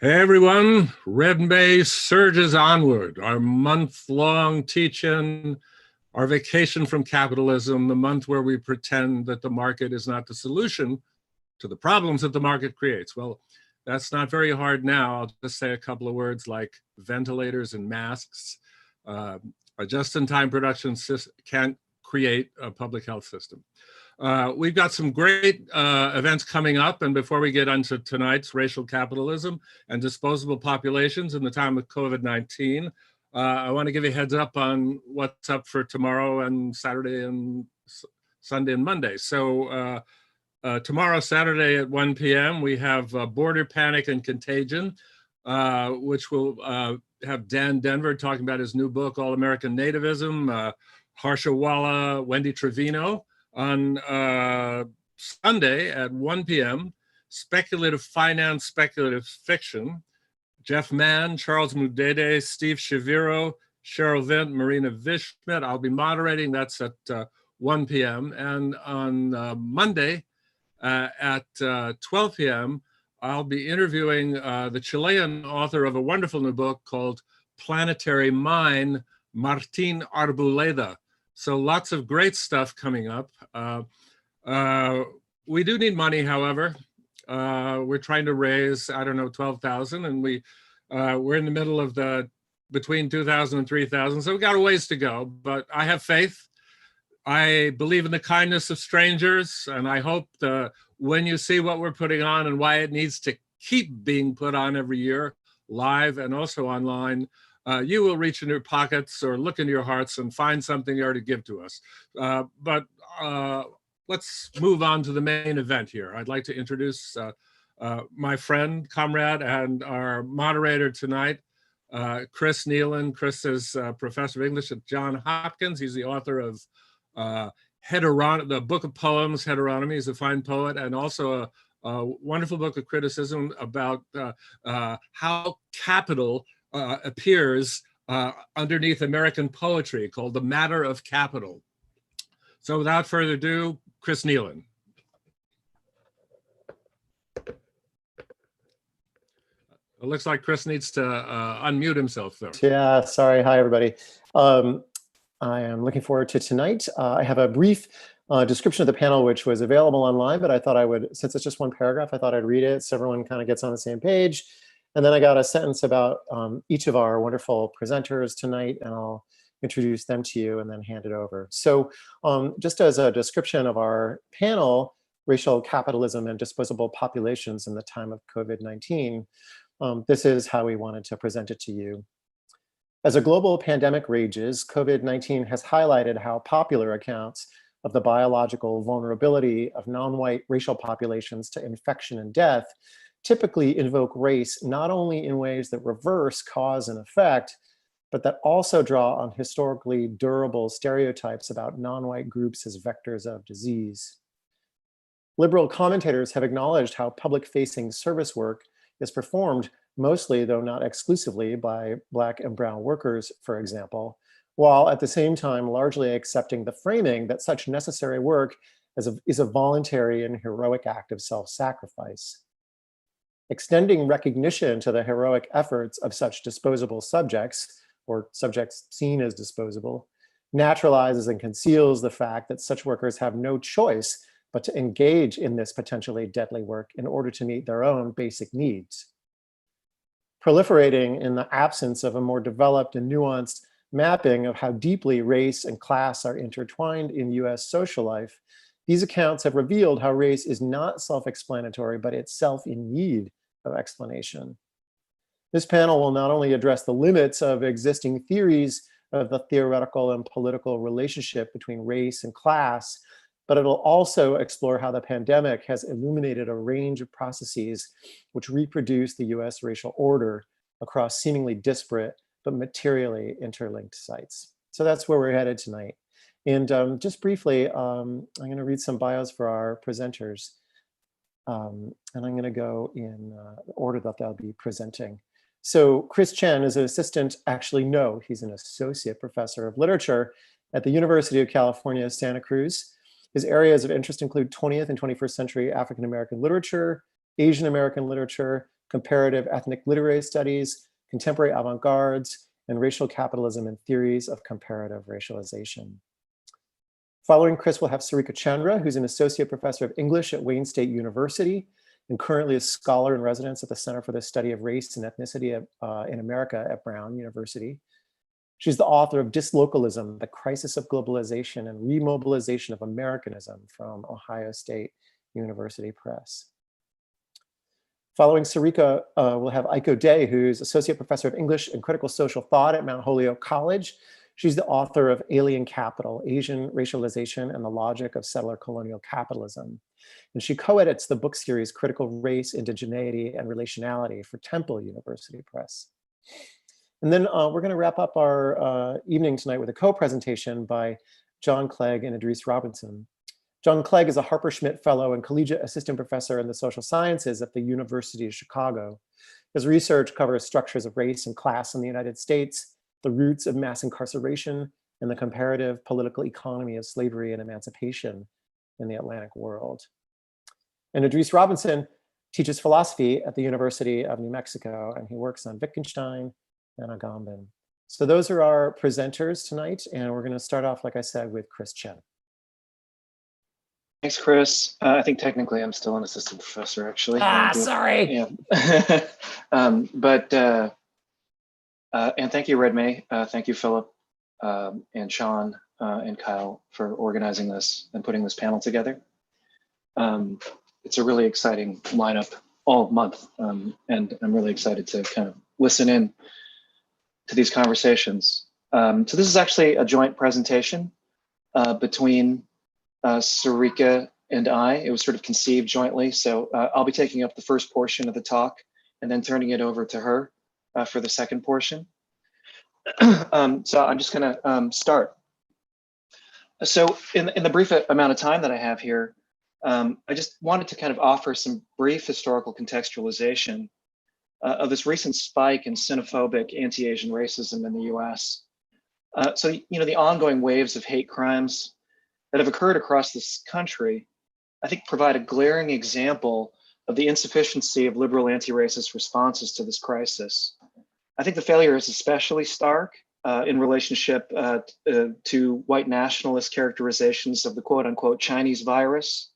Hey everyone, Red May surges onward. Our month-long teach-in, our vacation from capitalism, the month where we pretend that the market is not the solution to the problems that the market creates. Well, that's not very hard now. I'll just say a couple of words like ventilators and masks. A just-in-time production can't create a public health system. We've got some great events coming up, and before we get into tonight's racial capitalism and disposable populations in the time of COVID-19, I want to give you a heads up on what's up for tomorrow and Saturday and Sunday and Monday. So tomorrow, Saturday at 1 p.m., we have Border Panic and Contagion, which will have Dan Denver talking about his new book, All American Nativism, Harsha Walla, Wendy Trevino. On Sunday at 1 p.m., Speculative Finance, Speculative Fiction, Jeff Mann, Charles Mudede, Steve Shaviro, Cheryl Vint, Marina Vishmet. I'll be moderating. That's at 1 p.m. And on Monday at 12 p.m., I'll be interviewing the Chilean author of a wonderful new book called Planetary Mine, Martin Arboleda. So lots of great stuff coming up. We do need money, however. We're trying to raise, I don't know, 12,000, and we're in the middle of between 2,000 and 3,000, so we got a ways to go, but I have faith. I believe in the kindness of strangers, and I hope when you see what we're putting on and why it needs to keep being put on every year, live and also online, you will reach in your pockets or look into your hearts and find something there to give to us. But let's move on to the main event here. I'd like to introduce my friend, comrade, and our moderator tonight, Chris Nealon. Chris is a professor of English at Johns Hopkins. He's the author of the book of poems, Heteronomy. He's a fine poet, and also a wonderful book of criticism about how capital appears underneath American poetry, called The Matter of Capital. So without further ado, Chris Nealon. It looks like Chris needs to unmute himself though. Yeah, sorry. Hi, everybody. I am looking forward to tonight. I have a brief description of the panel, which was available online, but I thought I would, since it's just one paragraph, I thought I'd read it so everyone kind of gets on the same page. And then I got a sentence about each of our wonderful presenters tonight, and I'll introduce them to you and then hand it over. So just as a description of our panel, Racial Capitalism and Disposable Populations in the Time of COVID-19, this is how we wanted to present it to you. As a global pandemic rages, COVID-19 has highlighted how popular accounts of the biological vulnerability of non-white racial populations to infection and death typically invoke race not only in ways that reverse cause and effect, but that also draw on historically durable stereotypes about non-white groups as vectors of disease. Liberal commentators have acknowledged how public-facing service work is performed mostly, though not exclusively, by Black and brown workers, for example, while at the same time largely accepting the framing that such necessary work is a voluntary and heroic act of self-sacrifice. Extending recognition to the heroic efforts of such disposable subjects, or subjects seen as disposable, naturalizes and conceals the fact that such workers have no choice but to engage in this potentially deadly work in order to meet their own basic needs. Proliferating in the absence of a more developed and nuanced mapping of how deeply race and class are intertwined in US social life, these accounts have revealed how race is not self-explanatory, but itself in need of explanation. This panel will not only address the limits of existing theories of the theoretical and political relationship between race and class, but it'll also explore how the pandemic has illuminated a range of processes which reproduce the US racial order across seemingly disparate but materially interlinked sites. So that's where we're headed tonight. And just briefly, I'm going to read some bios for our presenters. And I'm going to go in the order that they'll be presenting. So Chris Chen is an assistant, actually no, he's an associate professor of literature at the University of California, Santa Cruz. His areas of interest include 20th and 21st century African American literature, Asian American literature, comparative ethnic literary studies, contemporary avant-gardes, and racial capitalism and theories of comparative racialization. Following Chris, we'll have Sarika Chandra, who's an associate professor of English at Wayne State University and currently a scholar in residence at the Center for the Study of Race and Ethnicity in America at Brown University. She's the author of Dislocalism, The Crisis of Globalization and Remobilization of Americanism from Ohio State University Press. Following Sarika, we'll have Aiko Day, who's Associate Professor of English and Critical Social Thought at Mount Holyoke College. She's the author of Alien Capital, Asian Racialization and the Logic of Settler Colonial Capitalism. And she co-edits the book series Critical Race, Indigeneity, and Relationality for Temple University Press. And then we're going to wrap up our evening tonight with a co-presentation by John Clegg and Idris Robinson. John Clegg is a Harper Schmidt Fellow and Collegiate Assistant Professor in the Social Sciences at the University of Chicago. His research covers structures of race and class in the United States, the roots of mass incarceration, and the comparative political economy of slavery and emancipation in the Atlantic world. And Idris Robinson teaches philosophy at the University of New Mexico, and he works on Wittgenstein and Agamben. So those are our presenters tonight, and we're going to start off, like I said, with Chris Chen. Thanks, Chris. I think technically I'm still an assistant professor, actually. Sorry. Yeah. And thank you, Red May. Thank you, Philip, and Sean, and Kyle for organizing this and putting this panel together. It's a really exciting lineup all month, and I'm really excited to kind of listen in to these conversations. So this is actually a joint presentation between Sarika and I. It was sort of conceived jointly. So I'll be taking up the first portion of the talk and then turning it over to her for the second portion. So I'm just gonna start. So in the brief amount of time that I have here, I just wanted to kind of offer some brief historical contextualization of this recent spike in xenophobic anti-Asian racism in the US. So, the ongoing waves of hate crimes that have occurred across this country, I think provide a glaring example of the insufficiency of liberal anti-racist responses to this crisis. I think the failure is especially stark in relationship to white nationalist characterizations of the quote unquote Chinese virus,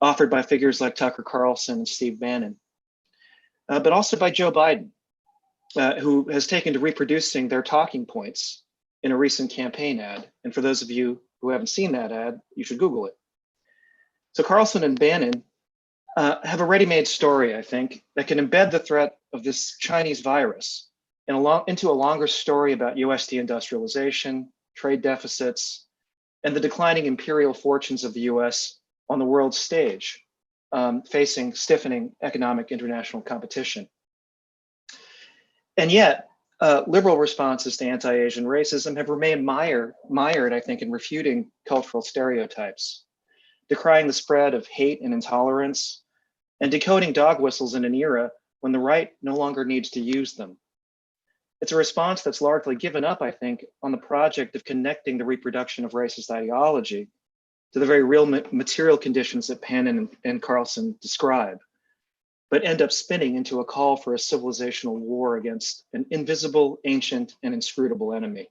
offered by figures like Tucker Carlson and Steve Bannon, but also by Joe Biden, who has taken to reproducing their talking points in a recent campaign ad. And for those of you who haven't seen that ad, you should Google it. So Carlson and Bannon have a ready-made story, I think, that can embed the threat of this Chinese virus into a longer story about US deindustrialization, trade deficits, and the declining imperial fortunes of the US on the world stage, facing stiffening economic international competition. And yet, liberal responses to anti-Asian racism have remained mired, I think, in refuting cultural stereotypes, decrying the spread of hate and intolerance, and decoding dog whistles in an era when the right no longer needs to use them. It's a response that's largely given up, I think, on the project of connecting the reproduction of racist ideology to the very real material conditions that Bannon and Carlson describe, but end up spinning into a call for a civilizational war against an invisible, ancient, and inscrutable enemy.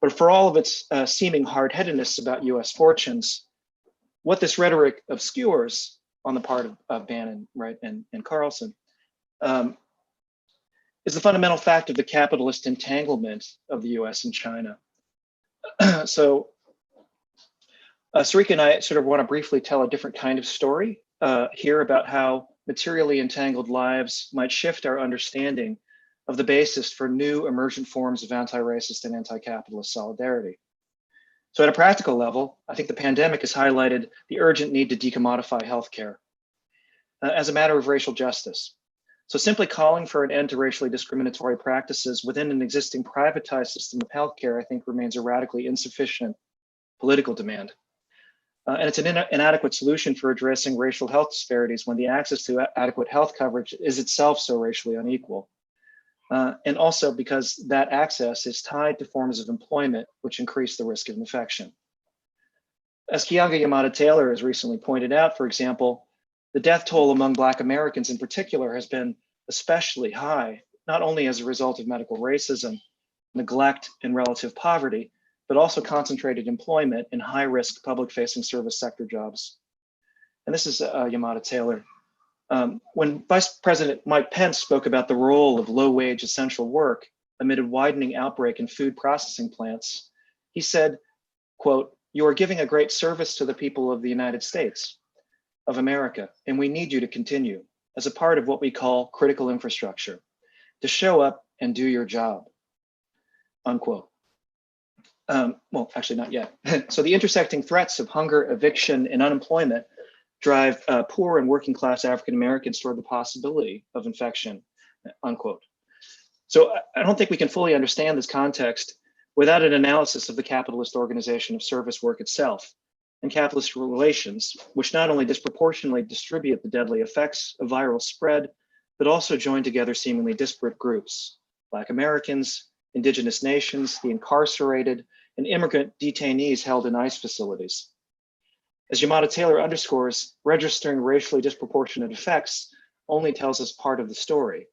But for all of its seeming hard-headedness about US fortunes, what this rhetoric obscures on the part of Bannon, right, and Carlson, is the fundamental fact of the capitalist entanglement of the US and China. So Sarika and I sort of want to briefly tell a different kind of story here about how materially entangled lives might shift our understanding of the basis for new emergent forms of anti-racist and anti-capitalist solidarity. So at a practical level, I think the pandemic has highlighted the urgent need to decommodify healthcare as a matter of racial justice. So simply calling for an end to racially discriminatory practices within an existing privatized system of healthcare, I think, remains a radically insufficient political demand. And it's an inadequate solution for addressing racial health disparities when the access to adequate health coverage is itself so racially unequal. And also because that access is tied to forms of employment which increase the risk of infection. As Keeanga-Yamada Taylor has recently pointed out, for example, The death toll among Black Americans in particular has been especially high, not only as a result of medical racism, neglect, and relative poverty, but also concentrated employment in high-risk public-facing service sector jobs. And this is Yamada Taylor. When Vice President Mike Pence spoke about the role of low-wage essential work amid a widening outbreak in food processing plants, he said, quote, "You are giving a great service to the people of the United States of America, and we need you to continue as a part of what we call critical infrastructure, to show up and do your job," unquote. Well, actually not yet. So the intersecting threats of hunger, eviction, and unemployment drive poor and working class African Americans toward the possibility of infection, unquote. So I don't think we can fully understand this context without an analysis of the capitalist organization of service work itself and capitalist relations, which not only disproportionately distribute the deadly effects of viral spread, but also join together seemingly disparate groups: Black Americans, indigenous nations, the incarcerated, and immigrant detainees held in ICE facilities. As Yamada Taylor underscores, registering racially disproportionate effects only tells us part of the story.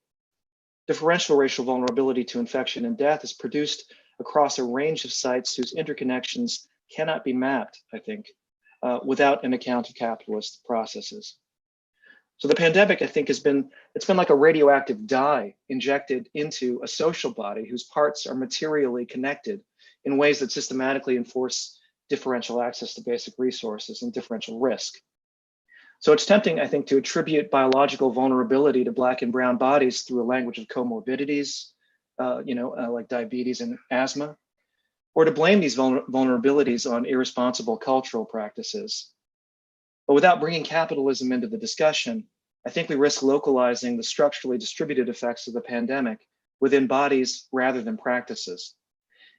Differential racial vulnerability to infection and death is produced across a range of sites whose interconnections cannot be mapped, I think, without an account of capitalist processes. So the pandemic, I think, it's been like a radioactive dye injected into a social body whose parts are materially connected in ways that systematically enforce differential access to basic resources and differential risk. So it's tempting, I think, to attribute biological vulnerability to Black and brown bodies through a language of comorbidities, like diabetes and asthma, or to blame these vulnerabilities on irresponsible cultural practices. But without bringing capitalism into the discussion, I think we risk localizing the structurally distributed effects of the pandemic within bodies rather than practices.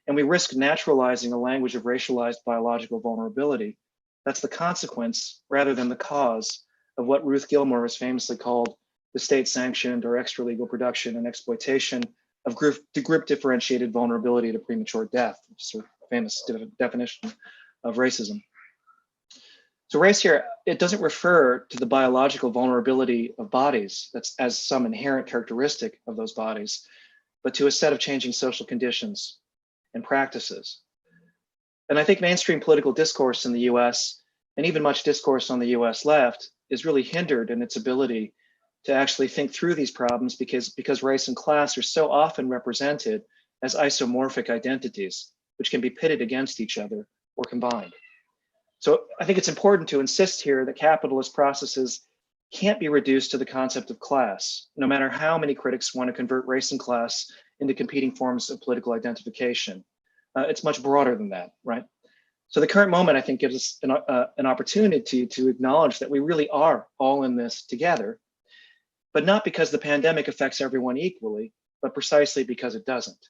And we risk naturalizing a language of racialized biological vulnerability that's the consequence rather than the cause of what Ruth Gilmore has famously called the state-sanctioned or extra-legal production and exploitation of group differentiated vulnerability to premature death, which is a famous definition of racism. So race here, it doesn't refer to the biological vulnerability of bodies that's as some inherent characteristic of those bodies, but to a set of changing social conditions and practices. And I think mainstream political discourse in the US, and even much discourse on the US left, is really hindered in its ability to actually think through these problems because race and class are so often represented as isomorphic identities, which can be pitted against each other or combined. So I think it's important to insist here that capitalist processes can't be reduced to the concept of class, no matter how many critics want to convert race and class into competing forms of political identification. It's much broader than that, right? So the current moment, I think, gives us an opportunity to acknowledge that we really are all in this together, but not because the pandemic affects everyone equally, but precisely because it doesn't.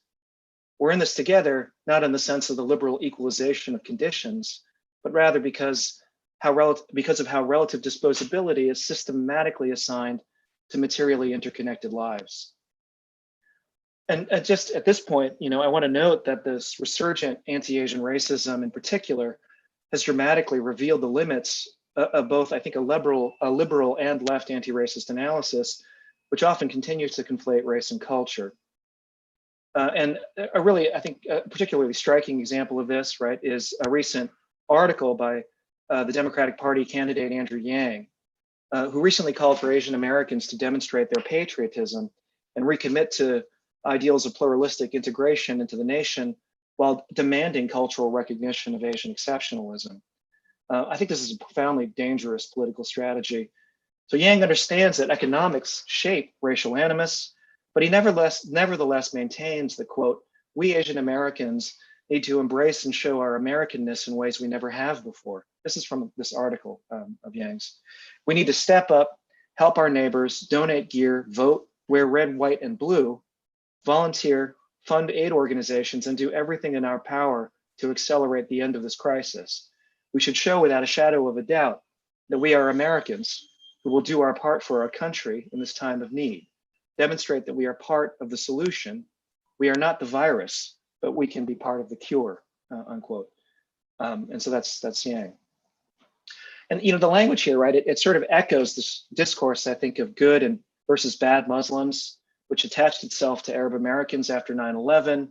We're in this together, not in the sense of the liberal equalization of conditions, but rather because of how relative disposability is systematically assigned to materially interconnected lives. And just at this point, I want to note that this resurgent anti-Asian racism in particular has dramatically revealed the limits of both, I think, a liberal and left anti-racist analysis, which often continues to conflate race and culture. And a really, I think, a particularly striking example of this, right, is a recent article by the Democratic Party candidate Andrew Yang, who recently called for Asian Americans to demonstrate their patriotism and recommit to ideals of pluralistic integration into the nation while demanding cultural recognition of Asian exceptionalism. I think this is a profoundly dangerous political strategy. So Yang understands that economics shape racial animus, but he nevertheless maintains that, quote, "We Asian Americans need to embrace and show our Americanness in ways we never have before." This is from this article of Yang's. "We need to step up, help our neighbors, donate gear, vote, wear red, white, and blue, volunteer, fund aid organizations, and do everything in our power to accelerate the end of this crisis. We should show without a shadow of a doubt that we are Americans who will do our part for our country in this time of need. Demonstrate that we are part of the solution. We are not the virus, but we can be part of the cure," unquote. And so that's Yang. And the language here, right? It sort of echoes this discourse, I think, of good and versus bad Muslims, which attached itself to Arab Americans after 9/11.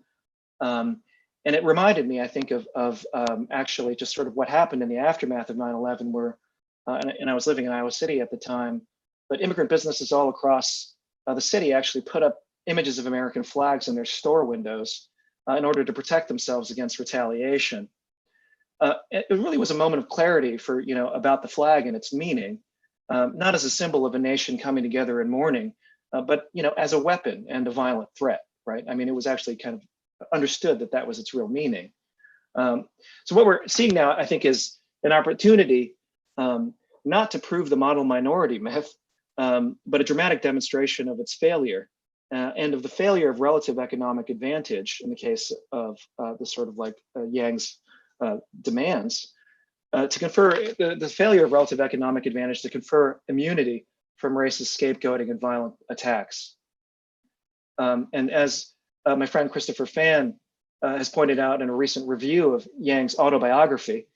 And it reminded me, I think, of actually just sort of what happened in the aftermath of 9/11, where, and I was living in Iowa City at the time, but immigrant businesses all across the city actually put up images of American flags in their store windows in order to protect themselves against retaliation. It really was a moment of clarity for, about the flag and its meaning, not as a symbol of a nation coming together in mourning, but, as a weapon and a violent threat, right? I mean, it was actually kind of understood that that was its real meaning. So what we're seeing now, I think, is an opportunity not to prove the model minority myth, but a dramatic demonstration of its failure and of the failure of relative economic advantage in the case of the sort of like Yang's demands to confer the failure of relative economic advantage to confer immunity from racist scapegoating and violent attacks. And as my friend Christopher Fan has pointed out in a recent review of Yang's autobiography,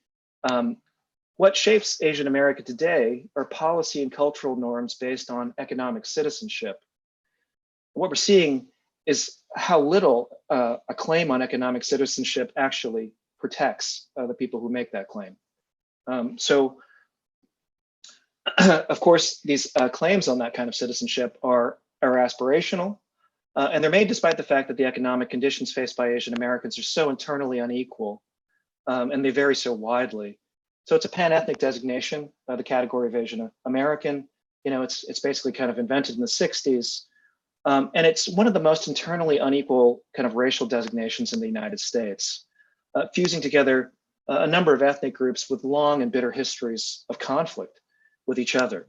what shapes Asian America today are policy and cultural norms based on economic citizenship. What we're seeing is how little a claim on economic citizenship actually protects the people who make that claim. So, of course, these claims on that kind of citizenship are aspirational, and they're made despite the fact that the economic conditions faced by Asian Americans are so internally unequal, and they vary so widely. So it's a pan-ethnic designation, the category of Asian American. It's basically kind of invented in the 60s. And it's one of the most internally unequal kind of racial designations in the United States, fusing together a number of ethnic groups with long and bitter histories of conflict with each other.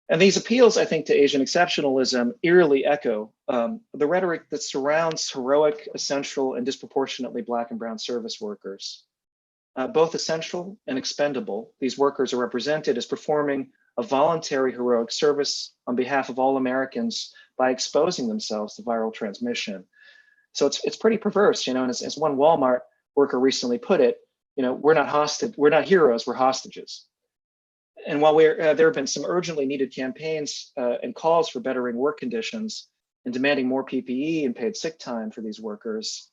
And these appeals, I think, to Asian exceptionalism eerily echo the rhetoric that surrounds heroic, essential, and disproportionately Black and brown service workers. Both essential and expendable, these workers are represented as performing a voluntary heroic service on behalf of all Americans by exposing themselves to viral transmission. So it's pretty perverse, and as one Walmart worker recently put it, we're not heroes, we're hostages. And while there have been some urgently needed campaigns and calls for bettering work conditions and demanding more PPE and paid sick time for these workers,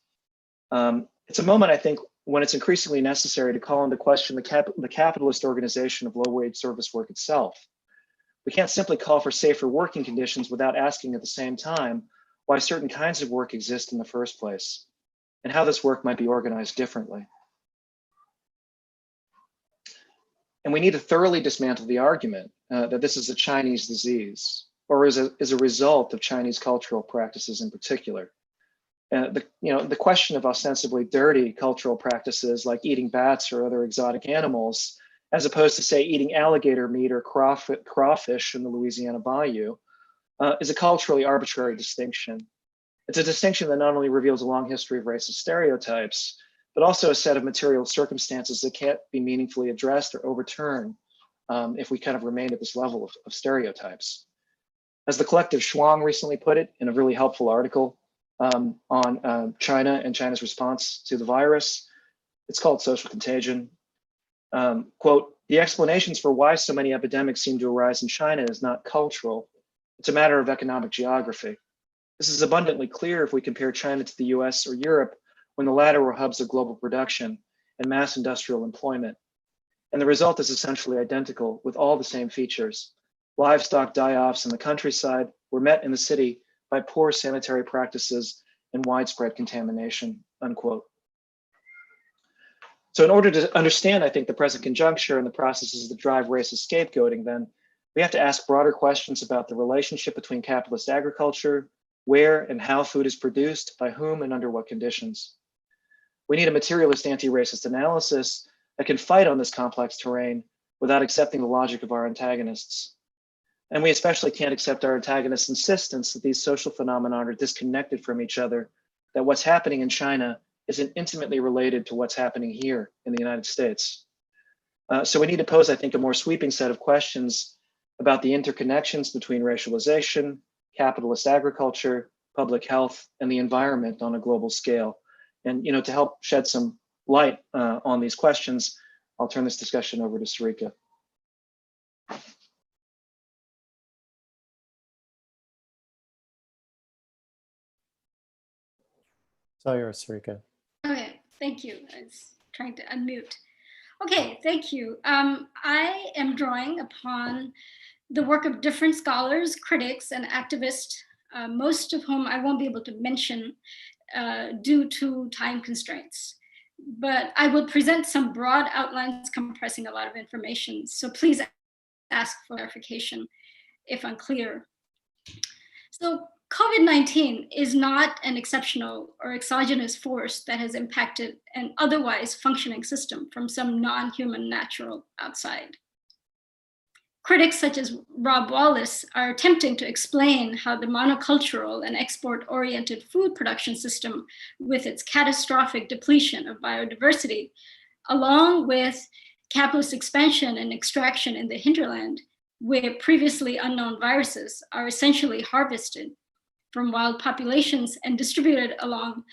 it's a moment, I think, when it's increasingly necessary to call into question the capitalist organization of low-wage service work itself. We can't simply call for safer working conditions without asking at the same time why certain kinds of work exist in the first place and how this work might be organized differently. And we need to thoroughly dismantle the argument that this is a Chinese disease or is a result of Chinese cultural practices in particular. The question of ostensibly dirty cultural practices like eating bats or other exotic animals, as opposed to, say, eating alligator meat or crawfish in the Louisiana bayou, is a culturally arbitrary distinction. It's a distinction that not only reveals a long history of racist stereotypes, but also a set of material circumstances that can't be meaningfully addressed or overturned if we kind of remain at this level of stereotypes. As the collective Shuang recently put it in a really helpful article on China and China's response to the virus, it's called Social Contagion. Quote, the explanations for why so many epidemics seem to arise in China is not cultural. It's a matter of economic geography. This is abundantly clear if we compare China to the US or Europe, when the latter were hubs of global production and mass industrial employment. And the result is essentially identical with all the same features. Livestock die-offs in the countryside were met in the city by poor sanitary practices and widespread contamination, unquote. So in order to understand, I think, the present conjuncture and the processes that drive racist scapegoating, then we have to ask broader questions about the relationship between capitalist agriculture, where and how food is produced, by whom and under what conditions. We need a materialist anti-racist analysis that can fight on this complex terrain without accepting the logic of our antagonists. And we especially can't accept our antagonists' insistence that these social phenomena are disconnected from each other, that what's happening in China isn't intimately related to what's happening here in the United States. So we need to pose, I think, a more sweeping set of questions about the interconnections between racialization, capitalist agriculture, public health, and the environment on a global scale. And to help shed some light on these questions, I'll turn this discussion over to Sarika. It's all yours, Sarika. Okay, thank you. I was trying to unmute. Okay, thank you. I am drawing upon the work of different scholars, critics, and activists, most of whom I won't be able to mention due to time constraints. But I will present some broad outlines compressing a lot of information. So please ask for clarification if unclear. So COVID-19 is not an exceptional or exogenous force that has impacted an otherwise functioning system from some non-human natural outside. Critics such as Rob Wallace are attempting to explain how the monocultural and export-oriented food production system, with its catastrophic depletion of biodiversity, along with capitalist expansion and extraction in the hinterland, where previously unknown viruses are essentially harvested from wild populations and distributed along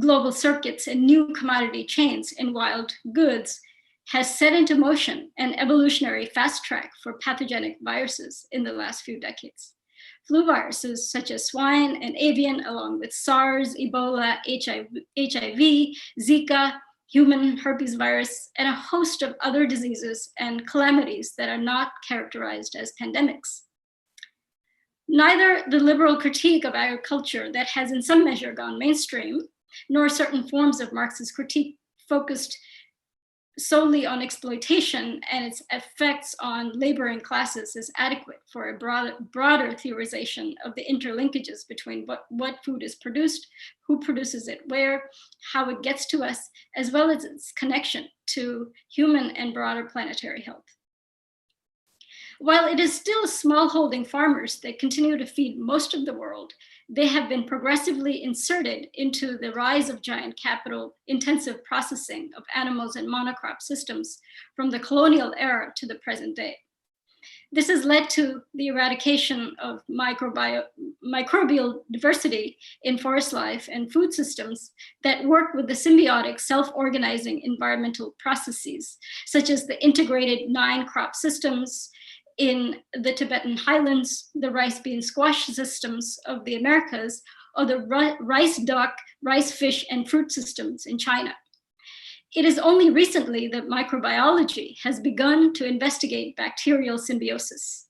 global circuits and new commodity chains in wild goods, has set into motion an evolutionary fast track for pathogenic viruses in the last few decades. Flu viruses such as swine and avian, along with SARS, Ebola, HIV, Zika, human herpes virus, and a host of other diseases and calamities that are not characterized as pandemics. Neither the liberal critique of agriculture that has in some measure gone mainstream, nor certain forms of Marxist critique focused solely on exploitation and its effects on laboring classes is adequate for a broader theorization of the interlinkages between what food is produced, who produces it where, how it gets to us, as well as its connection to human and broader planetary health. While it is still smallholding farmers that continue to feed most of the world, they have been progressively inserted into the rise of giant capital-intensive processing of animals and monocrop systems from the colonial era to the present day. This has led to the eradication of microbial diversity in forest life and food systems that work with the symbiotic self-organizing environmental processes, such as the integrated 9-crop systems in the Tibetan highlands, the rice bean squash systems of the Americas, or the rice duck, rice fish, and fruit systems in China. It is only recently that microbiology has begun to investigate bacterial symbiosis.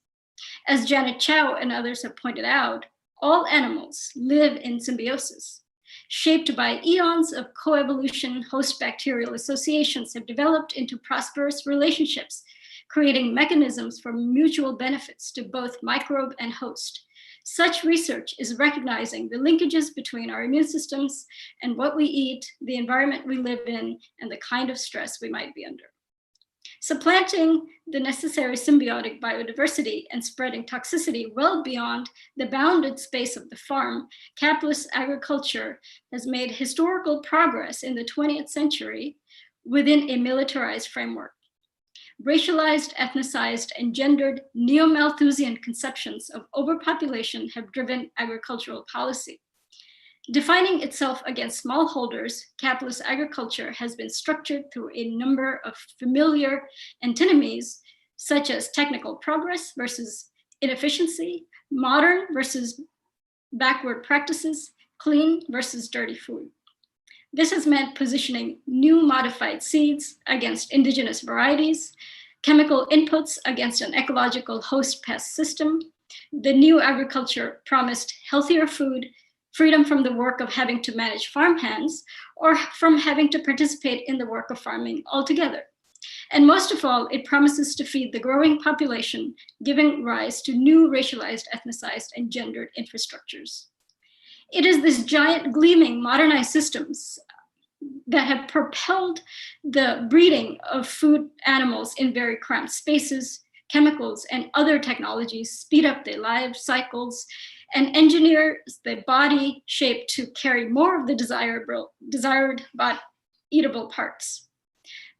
As Janet Chow and others have pointed out, all animals live in symbiosis. Shaped by eons of coevolution, host bacterial associations have developed into prosperous relationships, creating mechanisms for mutual benefits to both microbe and host. Such research is recognizing the linkages between our immune systems and what we eat, the environment we live in, and the kind of stress we might be under. Supplanting the necessary symbiotic biodiversity and spreading toxicity well beyond the bounded space of the farm, capitalist agriculture has made historical progress in the 20th century within a militarized framework. Racialized, ethnicized, and gendered neo-Malthusian conceptions of overpopulation have driven agricultural policy. Defining itself against smallholders, capitalist agriculture has been structured through a number of familiar antinomies, such as technical progress versus inefficiency, modern versus backward practices, clean versus dirty food. This has meant positioning new modified seeds against indigenous varieties, chemical inputs against an ecological host pest system. The new agriculture promised healthier food, freedom from the work of having to manage farmhands, or from having to participate in the work of farming altogether. And most of all, it promises to feed the growing population, giving rise to new racialized, ethnicized, and gendered infrastructures. It is this giant, gleaming, modernized systems that have propelled the breeding of food animals in very cramped spaces. Chemicals and other technologies speed up their life cycles and engineer the body shape to carry more of the desired but eatable parts.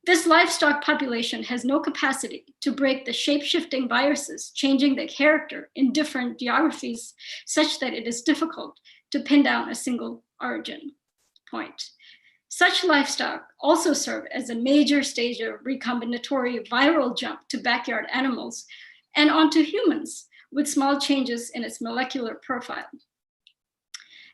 This livestock population has no capacity to break the shape-shifting viruses, changing their character in different geographies, such that it is difficult to pin down a single origin point. Such livestock also serve as a major stage of recombinatory viral jump to backyard animals and onto humans with small changes in its molecular profile.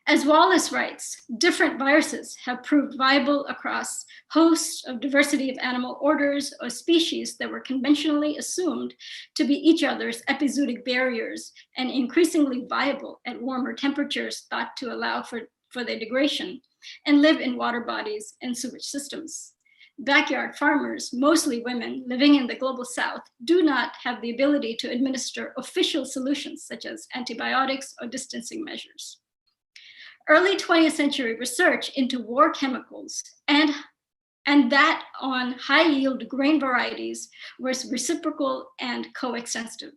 As Wallace writes, different viruses have proved viable across hosts of diversity of animal orders or species that were conventionally assumed to be each other's epizootic barriers and increasingly viable at warmer temperatures thought to allow for their degradation and live in water bodies and sewage systems. Backyard farmers, mostly women living in the global south, do not have the ability to administer official solutions such as antibiotics or distancing measures. Early 20th century research into war chemicals and that on high yield grain varieties was reciprocal and coextensive.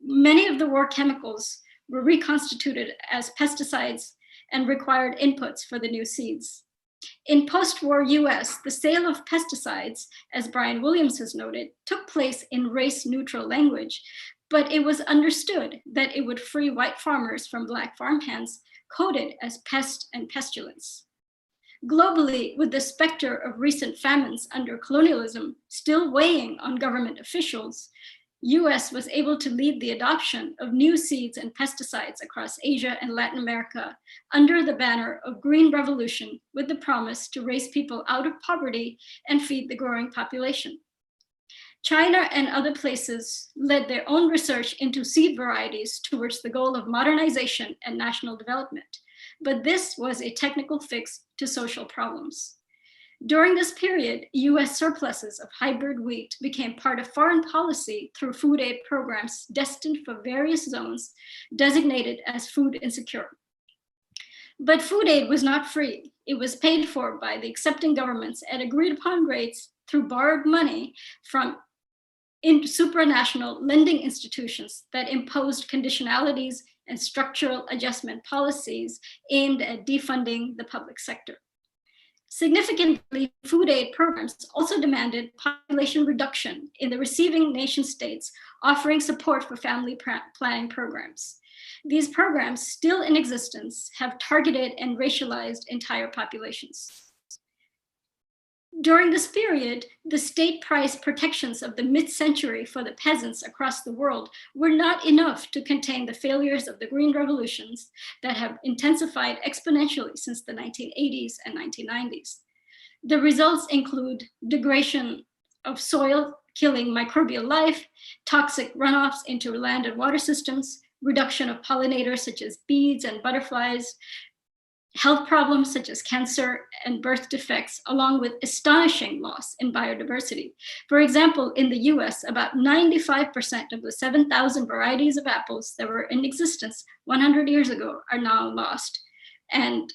Many of the war chemicals were reconstituted as pesticides and required inputs for the new seeds. In post-war US, the sale of pesticides, as Brian Williams has noted, took place in race-neutral language, but it was understood that it would free white farmers from Black farmhands coded as pest and pestilence. Globally, with the specter of recent famines under colonialism still weighing on government officials, US was able to lead the adoption of new seeds and pesticides across Asia and Latin America under the banner of Green Revolution with the promise to raise people out of poverty and feed the growing population. China and other places led their own research into seed varieties towards the goal of modernization and national development, but this was a technical fix to social problems. During this period, US surpluses of hybrid wheat became part of foreign policy through food aid programs destined for various zones designated as food insecure. But food aid was not free. It was paid for by the accepting governments at agreed upon rates through borrowed money from supranational lending institutions that imposed conditionalities and structural adjustment policies aimed at defunding the public sector. Significantly, food aid programs also demanded population reduction in the receiving nation states, offering support for family planning programs. These programs, still in existence, have targeted and racialized entire populations. During this period, the state price protections of the mid-century for the peasants across the world were not enough to contain the failures of the green revolutions that have intensified exponentially since the 1980s and 1990s. The results include degradation of soil, killing microbial life, toxic runoffs into land and water systems, reduction of pollinators such as bees and butterflies, health problems such as cancer and birth defects, along with astonishing loss in biodiversity. For example, in the US, about 95% of the 7,000 varieties of apples that were in existence 100 years ago are now lost, and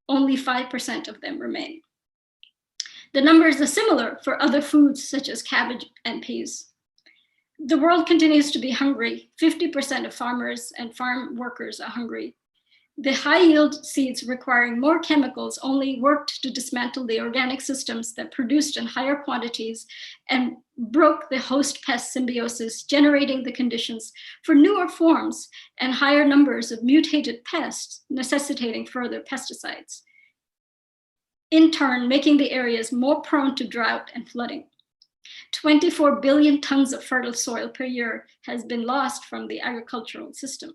only 5% of them remain. The numbers are similar for other foods such as cabbage and peas. The world continues to be hungry. 50% of farmers and farm workers are hungry. The high yield seeds requiring more chemicals only worked to dismantle the organic systems that produced in higher quantities and broke the host pest symbiosis, generating the conditions for newer forms and higher numbers of mutated pests, necessitating further pesticides. In turn, making the areas more prone to drought and flooding. 24 billion tons of fertile soil per year has been lost from the agricultural system.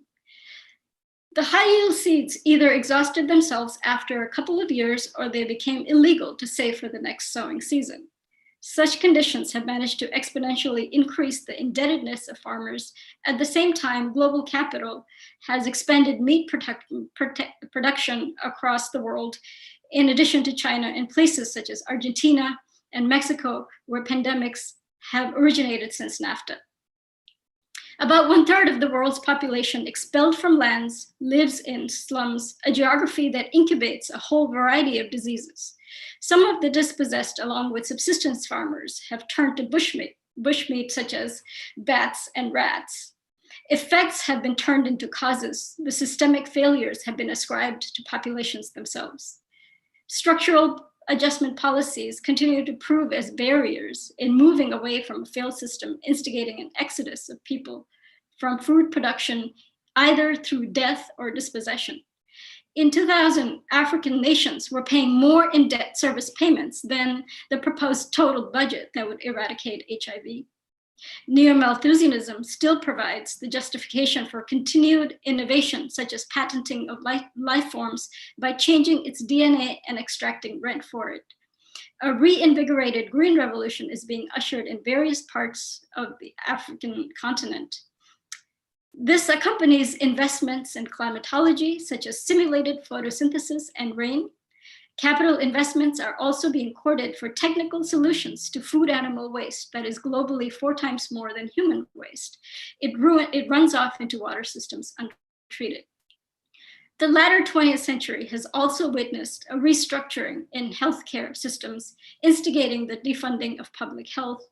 The high yield seeds either exhausted themselves after a couple of years or they became illegal to save for the next sowing season. Such conditions have managed to exponentially increase the indebtedness of farmers. At the same time, global capital has expanded meat production across the world, in addition to China, in places such as Argentina and Mexico, where pandemics have originated since NAFTA. About 1/3 of the world's population expelled from lands lives in slums, a geography that incubates a whole variety of diseases. Some of the dispossessed, along with subsistence farmers, have turned to bushmeat such as bats and rats. Effects have been turned into causes. The systemic failures have been ascribed to populations themselves. Structural adjustment policies continue to prove as barriers in moving away from a failed system, instigating an exodus of people from food production, either through death or dispossession. In 2000, African nations were paying more in debt service payments than the proposed total budget that would eradicate HIV. Neo-Malthusianism still provides the justification for continued innovation, such as patenting of life forms by changing its DNA and extracting rent for it. A reinvigorated green revolution is being ushered in various parts of the African continent. This accompanies investments in climatology, such as simulated photosynthesis and rain. Capital investments are also being courted for technical solutions to food animal waste that is globally 4 times more than human waste. It runs off into water systems untreated. The latter 20th century has also witnessed a restructuring in healthcare systems, instigating the defunding of public health.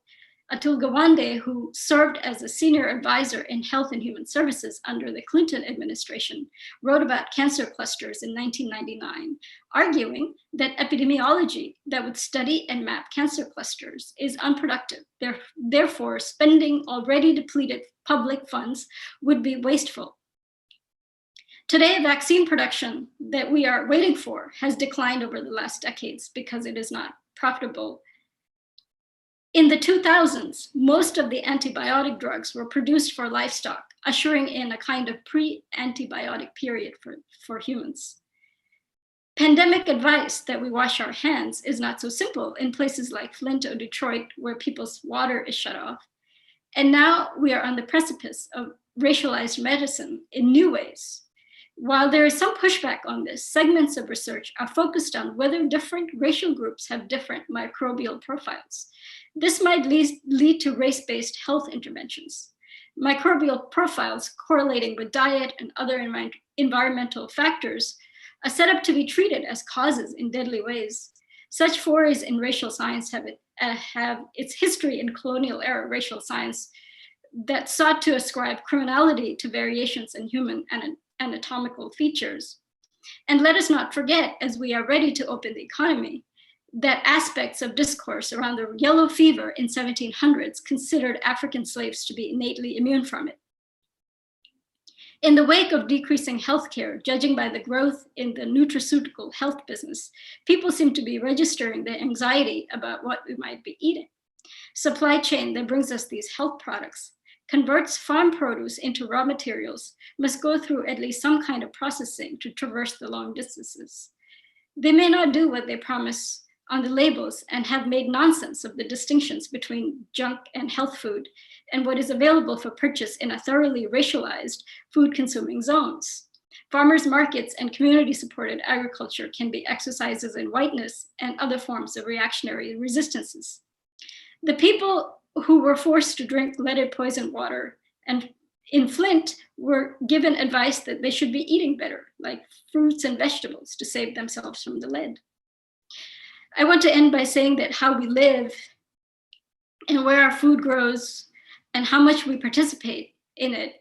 Atul Gawande, who served as a senior advisor in health and human services under the Clinton administration, wrote about cancer clusters in 1999, arguing that epidemiology that would study and map cancer clusters is unproductive. Therefore, spending already depleted public funds would be wasteful. Today, vaccine production that we are waiting for has declined over the last decades because it is not profitable. In the 2000s, most of the antibiotic drugs were produced for livestock, ushering in a kind of pre-antibiotic period for humans. Pandemic advice that we wash our hands is not so simple in places like Flint or Detroit, where people's water is shut off. And now we are on the precipice of racialized medicine in new ways. While there is some pushback on this, segments of research are focused on whether different racial groups have different microbial profiles. This might lead to race-based health interventions. Microbial profiles correlating with diet and other environmental factors are set up to be treated as causes in deadly ways. Such forays in racial science have its history in colonial era racial science that sought to ascribe criminality to variations in human and anatomical features. And let us not forget, as we are ready to open the economy, that aspects of discourse around the yellow fever in 1700s considered African slaves to be innately immune from it. In the wake of decreasing healthcare, judging by the growth in the nutraceutical health business, people seem to be registering their anxiety about what we might be eating. Supply chain that brings us these health products converts farm produce into raw materials must go through at least some kind of processing to traverse the long distances. They may not do what they promise on the labels and have made nonsense of the distinctions between junk and health food and what is available for purchase in a thoroughly racialized food consuming zones. Farmers markets and community supported agriculture can be exercises in whiteness and other forms of reactionary resistances. The people who were forced to drink leaded poisoned water and in Flint were given advice that they should be eating better, like fruits and vegetables, to save themselves from the lead. I want to end by saying that how we live and where our food grows and how much we participate in it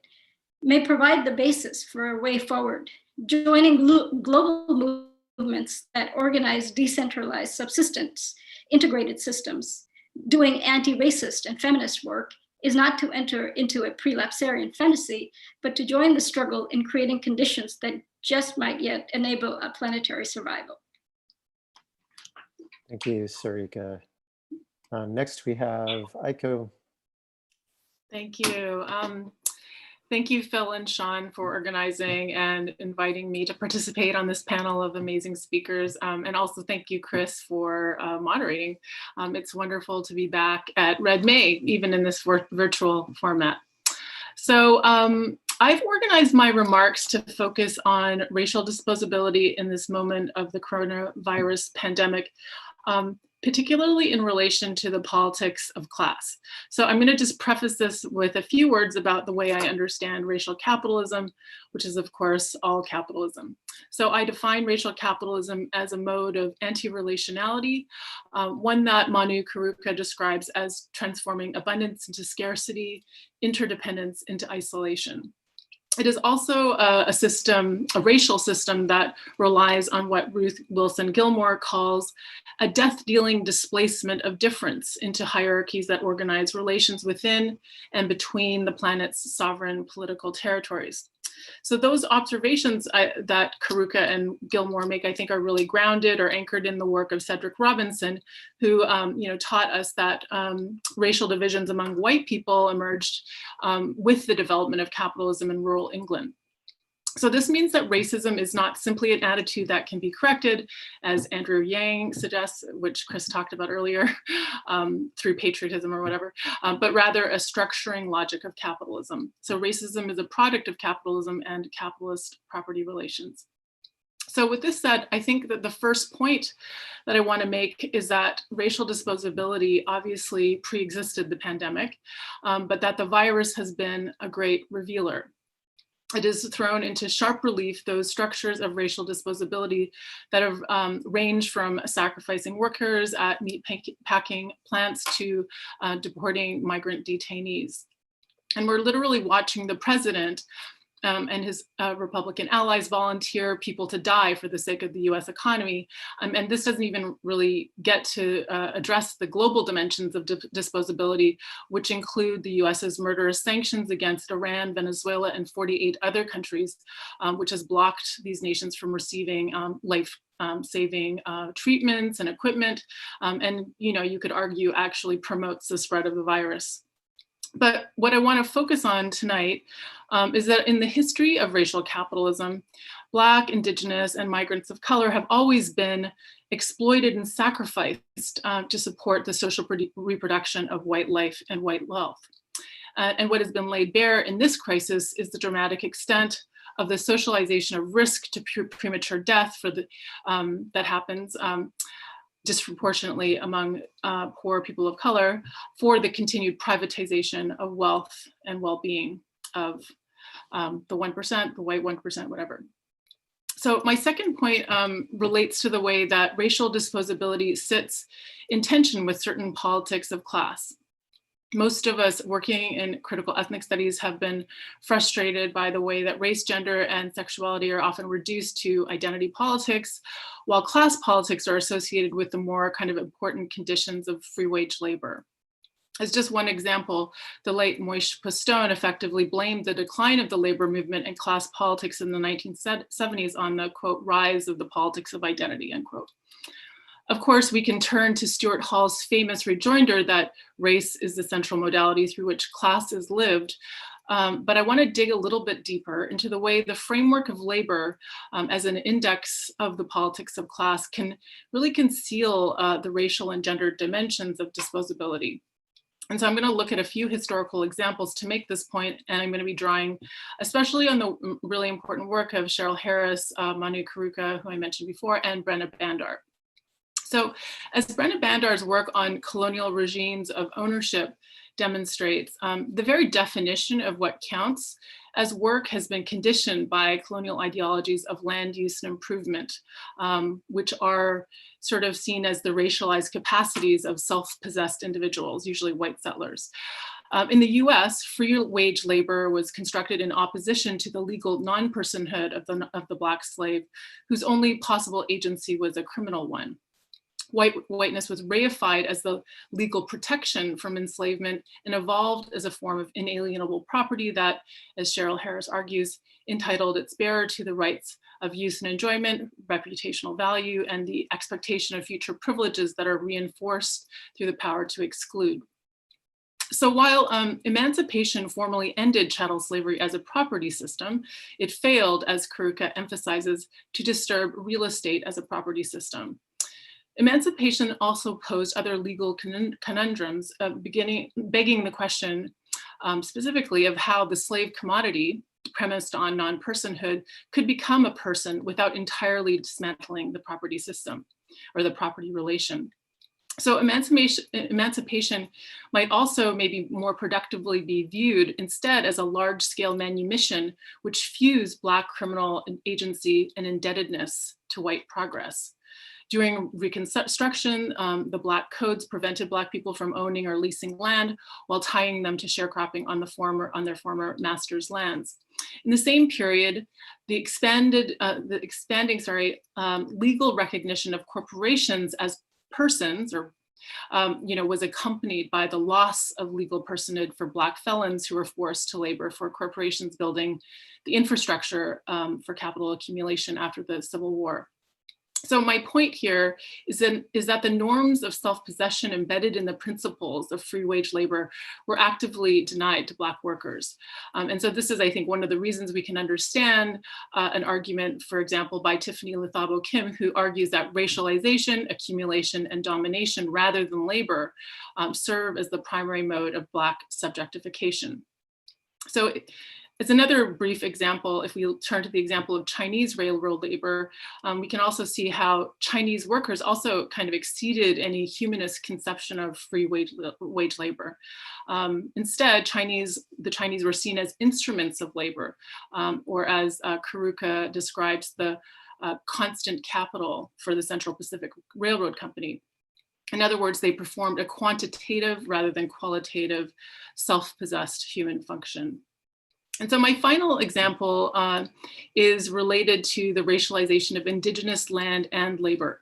may provide the basis for a way forward. Joining global movements that organize decentralized subsistence, integrated systems, doing anti-racist and feminist work is not to enter into a prelapsarian fantasy, but to join the struggle in creating conditions that just might yet enable a planetary survival. Thank you, Sarika. Next, we have Aiko. Thank you. Thank you, Phil and Sean, for organizing and inviting me to participate on this panel of amazing speakers. And also thank you, Chris, for moderating. It's wonderful to be back at Red May, even in this virtual format. So I've organized my remarks to focus on racial disposability in this moment of the coronavirus pandemic, particularly in relation to the politics of class. So I'm going to just preface this with a few words about the way I understand racial capitalism, which is of course all capitalism. So I define racial capitalism as a mode of anti-relationality, one that Manu Karuka describes as transforming abundance into scarcity, interdependence into isolation. It is also a racial system that relies on what Ruth Wilson Gilmore calls a death-dealing displacement of difference into hierarchies that organize relations within and between the planet's sovereign political territories. So those observations that Karuka and Gilmore make, I think, are really grounded or anchored in the work of Cedric Robinson, who taught us that racial divisions among white people emerged with the development of capitalism in rural England. So this means that racism is not simply an attitude that can be corrected, as Andrew Yang suggests, which Chris talked about earlier, through patriotism or whatever, but rather a structuring logic of capitalism. So racism is a product of capitalism and capitalist property relations. So with this said, I think that the first point that I want to make is that racial disposability obviously pre-existed the pandemic, but that the virus has been a great revealer. It has thrown into sharp relief those structures of racial disposability that have ranged from sacrificing workers at meat packing plants to deporting migrant detainees. And we're literally watching the president and his Republican allies volunteer people to die for the sake of the US economy. And this doesn't even really get to address the global dimensions of disposability, which include the US's murderous sanctions against Iran, Venezuela, and 48 other countries, which has blocked these nations from receiving life-saving treatments and equipment. And you could argue actually promotes the spread of the virus. But what I want to focus on tonight is that in the history of racial capitalism, Black, Indigenous, and migrants of color have always been exploited and sacrificed to support the social reproduction of white life and white wealth. And what has been laid bare in this crisis is the dramatic extent of the socialization of risk to premature death that happens disproportionately among poor people of color for the continued privatization of wealth and well-being of the 1%, the white 1%, whatever. So my second point relates to the way that racial disposability sits in tension with certain politics of class. Most of us working in critical ethnic studies have been frustrated by the way that race, gender, and sexuality are often reduced to identity politics, while class politics are associated with the more kind of important conditions of free wage labor. As just one example, the late Moïse Postone effectively blamed the decline of the labor movement and class politics in the 1970s on the, quote, rise of the politics of identity, end quote. Of course, we can turn to Stuart Hall's famous rejoinder that race is the central modality through which class is lived. But I want to dig a little bit deeper into the way the framework of labor as an index of the politics of class can really conceal the racial and gender dimensions of disposability. And so I'm going to look at a few historical examples to make this point, and I'm going to be drawing especially on the really important work of Cheryl Harris, Manu Karuka, who I mentioned before, and Brenna Bandar. So as Brenna Bandar's work on colonial regimes of ownership demonstrates, the very definition of what counts as work has been conditioned by colonial ideologies of land use and improvement, which are sort of seen as the racialized capacities of self-possessed individuals, usually white settlers. In the US, free wage labor was constructed in opposition to the legal non-personhood of the Black slave, whose only possible agency was a criminal one. Whiteness was reified as the legal protection from enslavement and evolved as a form of inalienable property that, as Cheryl Harris argues, entitled its bearer to the rights of use and enjoyment, reputational value, and the expectation of future privileges that are reinforced through the power to exclude. So while emancipation formally ended chattel slavery as a property system, it failed, as Karuka emphasizes, to disturb real estate as a property system. Emancipation also posed other legal conundrums, begging the question specifically of how the slave commodity premised on non-personhood could become a person without entirely dismantling the property system or the property relation. So emancipation might also maybe more productively be viewed instead as a large-scale manumission which fused Black criminal agency and indebtedness to white progress. During Reconstruction, the Black codes prevented Black people from owning or leasing land while tying them to sharecropping on their former masters' lands. In the same period, the expanding legal recognition of corporations as persons or was accompanied by the loss of legal personhood for Black felons who were forced to labor for corporations building the infrastructure for capital accumulation after the Civil War. So my point here is that the norms of self-possession embedded in the principles of free wage labor were actively denied to Black workers. And so this is, I think, one of the reasons we can understand an argument, for example, by Tiffany Lithabo Kim, who argues that racialization, accumulation, and domination rather than labor serve as the primary mode of Black subjectification. So as another brief example, if we turn to the example of Chinese railroad labor, we can also see how Chinese workers also kind of exceeded any humanist conception of free wage labor. Instead, the Chinese were seen as instruments of labor, or as Karuka describes, the constant capital for the Central Pacific Railroad Company. In other words, they performed a quantitative rather than qualitative self-possessed human function. And so my final example is related to the racialization of indigenous land and labor.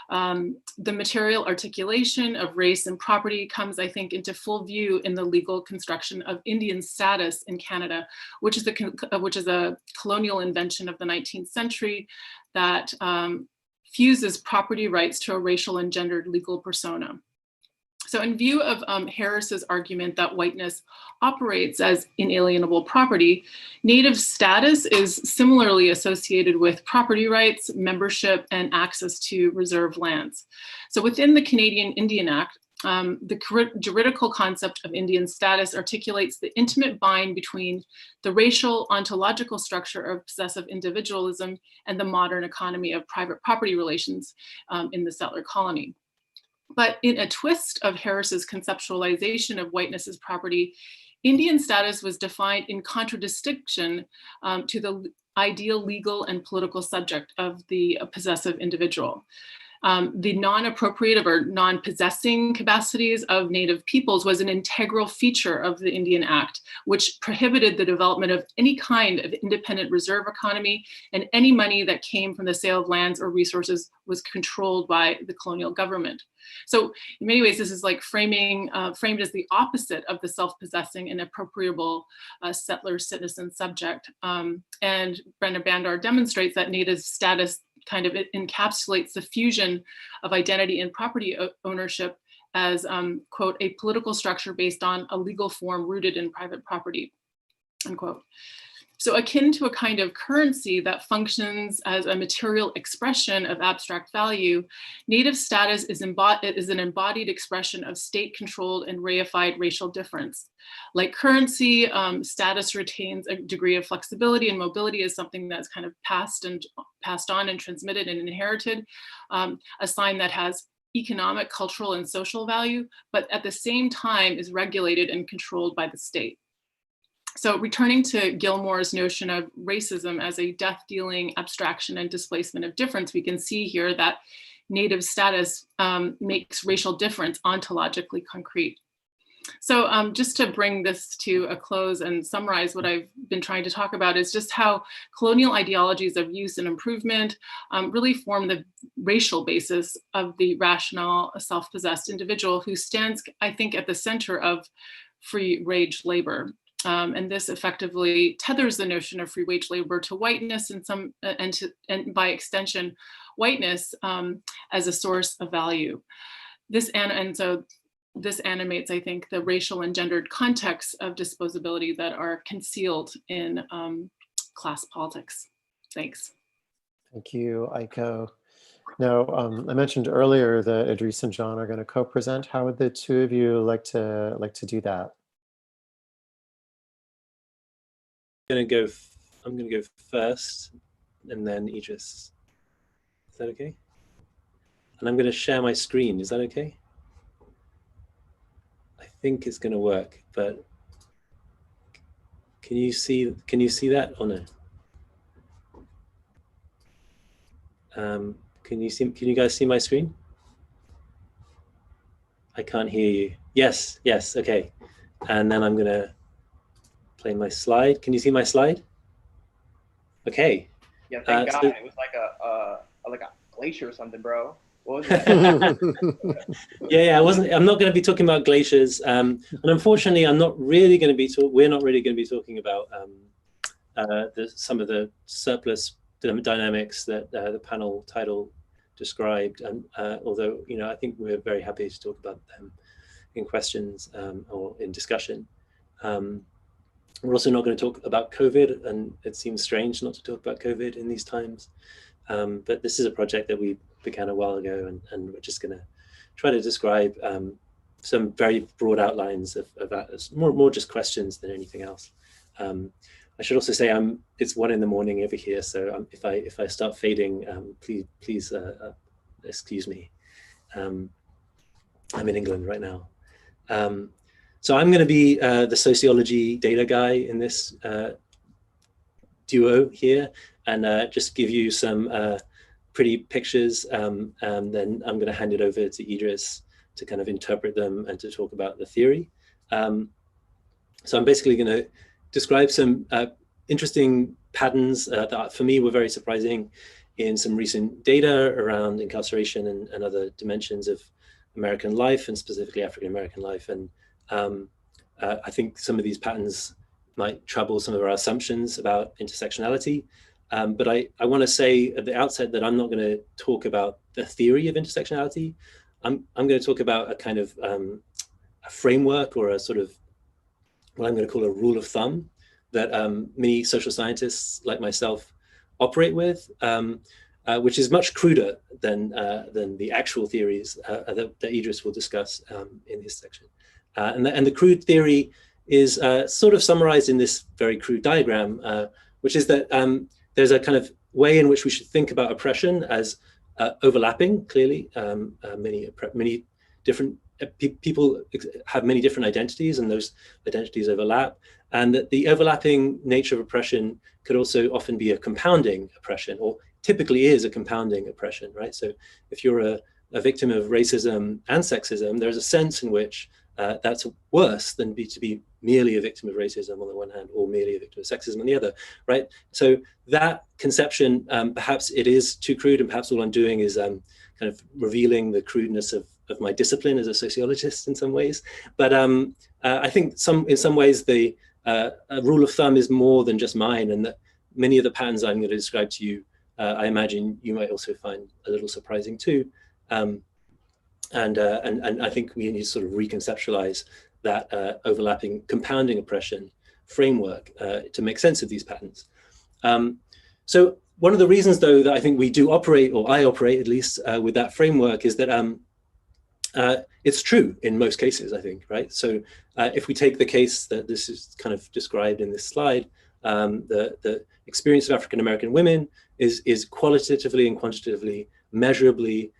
The material articulation of race and property comes, I think, into full view in the legal construction of Indian status in Canada, which is a colonial invention of the 19th century that fuses property rights to a racial and gendered legal persona. So in view of Harris's argument that whiteness operates as inalienable property, Native status is similarly associated with property rights, membership, and access to reserved lands. So within the Canadian Indian Act, the juridical concept of Indian status articulates the intimate bind between the racial ontological structure of possessive individualism and the modern economy of private property relations in the settler colony. But in a twist of Harris's conceptualization of whiteness as property, Indian status was defined in contradistinction to the ideal legal and political subject of the possessive individual. The non-appropriative or non-possessing capacities of Native peoples was an integral feature of the Indian Act, which prohibited the development of any kind of independent reserve economy, and any money that came from the sale of lands or resources was controlled by the colonial government. So in many ways, this is like framed as the opposite of the self-possessing and appropriable settler citizen subject. And Brenda Bandar demonstrates that Native status kind of encapsulates the fusion of identity and property ownership as, quote, a political structure based on a legal form rooted in private property, unquote. So akin to a kind of currency that functions as a material expression of abstract value, Native status is an embodied expression of state-controlled and reified racial difference. Like currency, status retains a degree of flexibility, and mobility is something that's kind of passed on and transmitted and inherited, a sign that has economic, cultural, and social value, but at the same time is regulated and controlled by the state. So returning to Gilmore's notion of racism as a death-dealing abstraction and displacement of difference, we can see here that Native status makes racial difference ontologically concrete. So just to bring this to a close and summarize what I've been trying to talk about is just how colonial ideologies of use and improvement really form the racial basis of the rational, self-possessed individual who stands, I think, at the center of free wage labor. And this effectively tethers the notion of free wage labor to whiteness and by extension, whiteness as a source of value. So this animates, I think, the racial and gendered contexts of disposability that are concealed in class politics. Thanks. Thank you, Aiko. Now, I mentioned earlier that Idris and John are going to co-present. How would the two of you like to do that? I'm gonna go first, and then Idris. Is that okay? And I'm gonna share my screen. Is that okay? I think it's gonna work, but can you see that or no? Can you guys see my screen? I can't hear you. Yes, okay. And then I'm gonna play my slide. Can you see my slide? Okay. Yeah, thank God. It was like a glacier or something, bro. Yeah, I'm not going to be talking about glaciers, and unfortunately, we're not really going to be talking about some of the surplus dynamics that the panel title described. And although I think we're very happy to talk about them in questions or in discussion. We're also not going to talk about COVID, and it seems strange not to talk about COVID in these times. But this is a project that we began a while ago, and we're just going to try to describe some very broad outlines of that, more just questions than anything else. I should also say it's 1 a.m. over here, so if I start fading, please excuse me. I'm in England right now. So I'm going to be the sociology data guy in this duo here, and just give you some pretty pictures, and then I'm going to hand it over to Idris to kind of interpret them and to talk about the theory. So I'm basically going to describe some interesting patterns that for me were very surprising in some recent data around incarceration and other dimensions of American life, and specifically African American life. And I think some of these patterns might trouble some of our assumptions about intersectionality. But I want to say at the outset that I'm not going to talk about the theory of intersectionality. I'm going to talk about a kind of a framework, or a sort of what I'm going to call a rule of thumb that many social scientists like myself operate with, which is much cruder than the actual theories that Idris will discuss in his section. And the crude theory is sort of summarized in this very crude diagram, which is that there's a kind of way in which we should think about oppression as overlapping. Clearly, many different people have many different identities, and those identities overlap, and that the overlapping nature of oppression could also often be a compounding oppression, or typically is a compounding oppression, right? So if you're a victim of racism and sexism, there's a sense in which that's worse than to be merely a victim of racism on the one hand, or merely a victim of sexism on the other, right? So that conception, perhaps it is too crude, and perhaps all I'm doing is kind of revealing the crudeness of my discipline as a sociologist in some ways. But I think in some ways the rule of thumb is more than just mine, and that many of the patterns I'm going to describe to you, I imagine you might also find a little surprising too. And I think we need to sort of reconceptualize that overlapping compounding oppression framework to make sense of these patterns. So one of the reasons, though, that I think we do operate, or I operate at least, with that framework is that it's true in most cases, I think, right? So if we take the case that this is kind of described in this slide, the experience of African American women is qualitatively and quantitatively measurably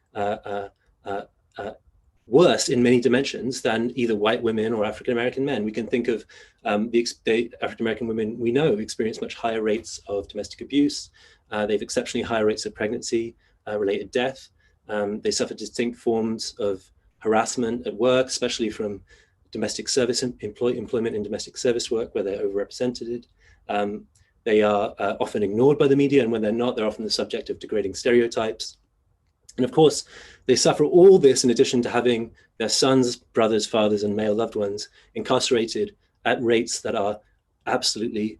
worse in many dimensions than either white women or African American men. We can think of the African American women we know experience much higher rates of domestic abuse. They have exceptionally higher rates of pregnancy related death. They suffer distinct forms of harassment at work, especially from domestic service employment in domestic service work, where they're overrepresented. They are often ignored by the media, and when they're not, they're often the subject of degrading stereotypes. And of course, they suffer all this in addition to having their sons, brothers, fathers, and male loved ones incarcerated at rates that are absolutely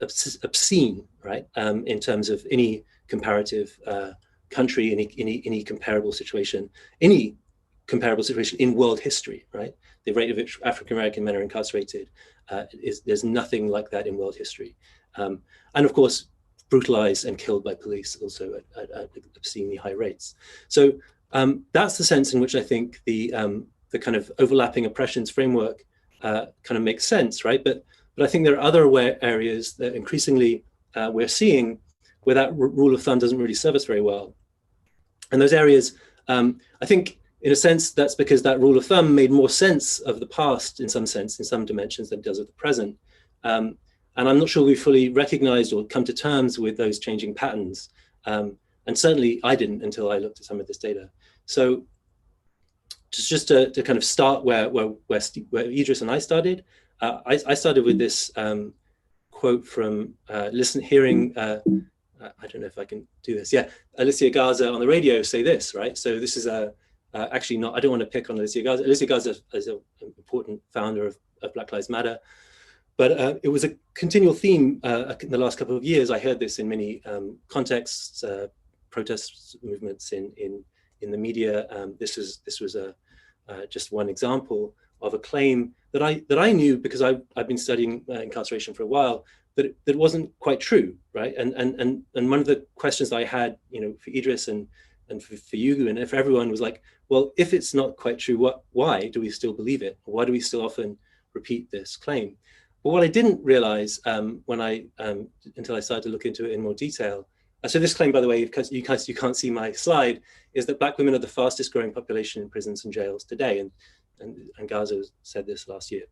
obscene, right? In terms of any comparative country, any comparable situation in world history, right? The rate at which African American men are incarcerated there's nothing like that in world history, and of course, brutalized and killed by police also at obscenely high rates. So that's the sense in which I think the kind of overlapping oppressions framework kind of makes sense, right? But I think there are other areas that increasingly we're seeing where that rule of thumb doesn't really serve us very well. And those areas, I think, in a sense, that's because that rule of thumb made more sense of the past in some sense, in some dimensions, than it does of the present. And I'm not sure we fully recognized or come to terms with those changing patterns. And certainly I didn't until I looked at some of this data. So just to kind of start where Idris and I started, I started with this quote from hearing I don't know if I can do this. Yeah, Alicia Garza on the radio say this, right? So this is actually not, I don't want to pick on Alicia Garza. Alicia Garza is an important founder of Black Lives Matter. But it was a continual theme in the last couple of years. I heard this in many contexts, protest movements in the media. This was just one example of a claim that I knew because I've been studying incarceration for a while, that it wasn't quite true, right? And one of the questions I had, for Idris and for you and for everyone was like, well, if it's not quite true, why do we still believe it? Why do we still often repeat this claim? But what I didn't realize until I started to look into it in more detail. So this claim, by the way, because you can't see my slide, is that Black women are the fastest growing population in prisons and jails today. And Garza said this last year.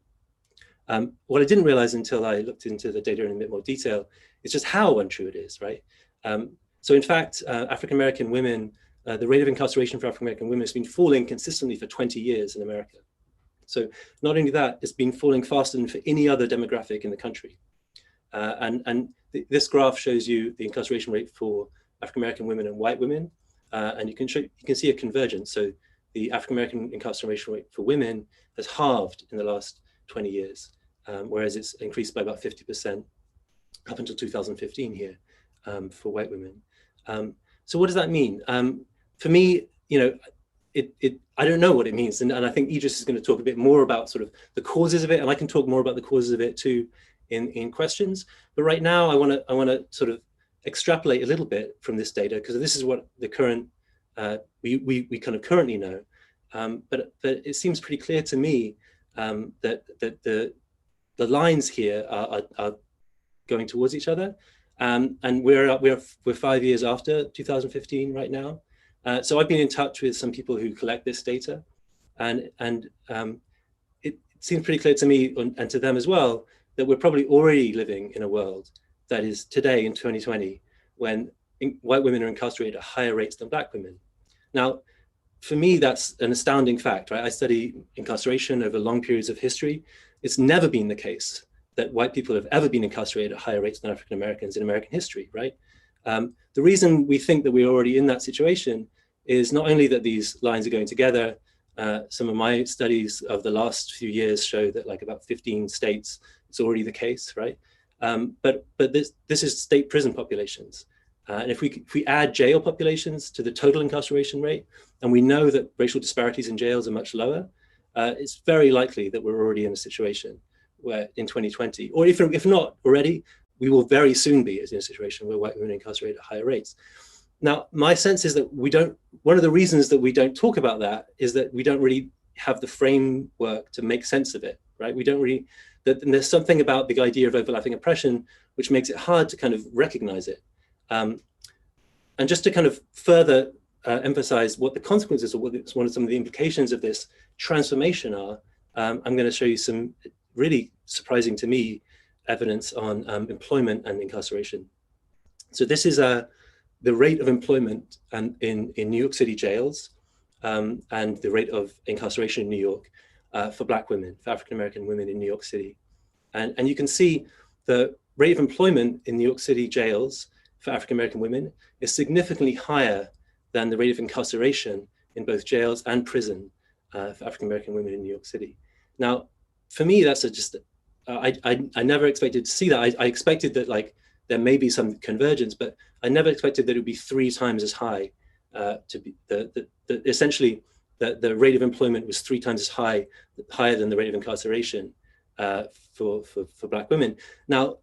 What I didn't realize until I looked into the data in a bit more detail is just how untrue it is, right? So in fact, African-American women, the rate of incarceration for African-American women has been falling consistently for 20 years in America. So not only that, it's been falling faster than for any other demographic in the country. This graph shows you the incarceration rate for African-American women and white women. And you can see a convergence. So the African-American incarceration rate for women has halved in the last 20 years, whereas it's increased by about 50% up until 2015 here for white women. So what does that mean? For me, I don't know what it means. And I think Idris is going to talk a bit more about sort of the causes of it. And I can talk more about the causes of it too in questions. But right now I want to sort of extrapolate a little bit from this data, because this is what the current, we kind of currently know. But it seems pretty clear to me that the lines here are going towards each other. And we're 5 years after 2015 right now. So I've been in touch with some people who collect this data, and it seems pretty clear to me and to them as well that we're probably already living in a world that is today in 2020 when white women are incarcerated at higher rates than Black women. Now, for me, that's an astounding fact, right? I study incarceration over long periods of history. It's never been the case that white people have ever been incarcerated at higher rates than African Americans in American history, right? The reason we think that we're already in that situation is not only that these lines are going together. Some of my studies of the last few years show that like about 15 states, it's already the case, right? But this is state prison populations. And if we add jail populations to the total incarceration rate, and we know that racial disparities in jails are much lower, it's very likely that we're already in a situation where in 2020, or if not already, we will very soon be in a situation where white women are incarcerated at higher rates. Now, my sense is that one of the reasons that we don't talk about that is that we don't really have the framework to make sense of it, right? We don't really, and there's something about the idea of overlapping oppression which makes it hard to kind of recognize it. And just to kind of further emphasize what the consequences or what some of the implications of this transformation are, I'm going to show you some really surprising to me evidence on employment and incarceration. So this is the rate of employment in New York City jails and the rate of incarceration in New York for Black women, for African-American women in New York City. And you can see the rate of employment in New York City jails for African-American women is significantly higher than the rate of incarceration in both jails and prison for African-American women in New York City. Now, for me, that's I never expected to see that. I expected that like there may be some convergence, but I never expected that it would be 3 times as high. To be essentially the rate of employment was 3 times as higher than the rate of incarceration for Black women. Now,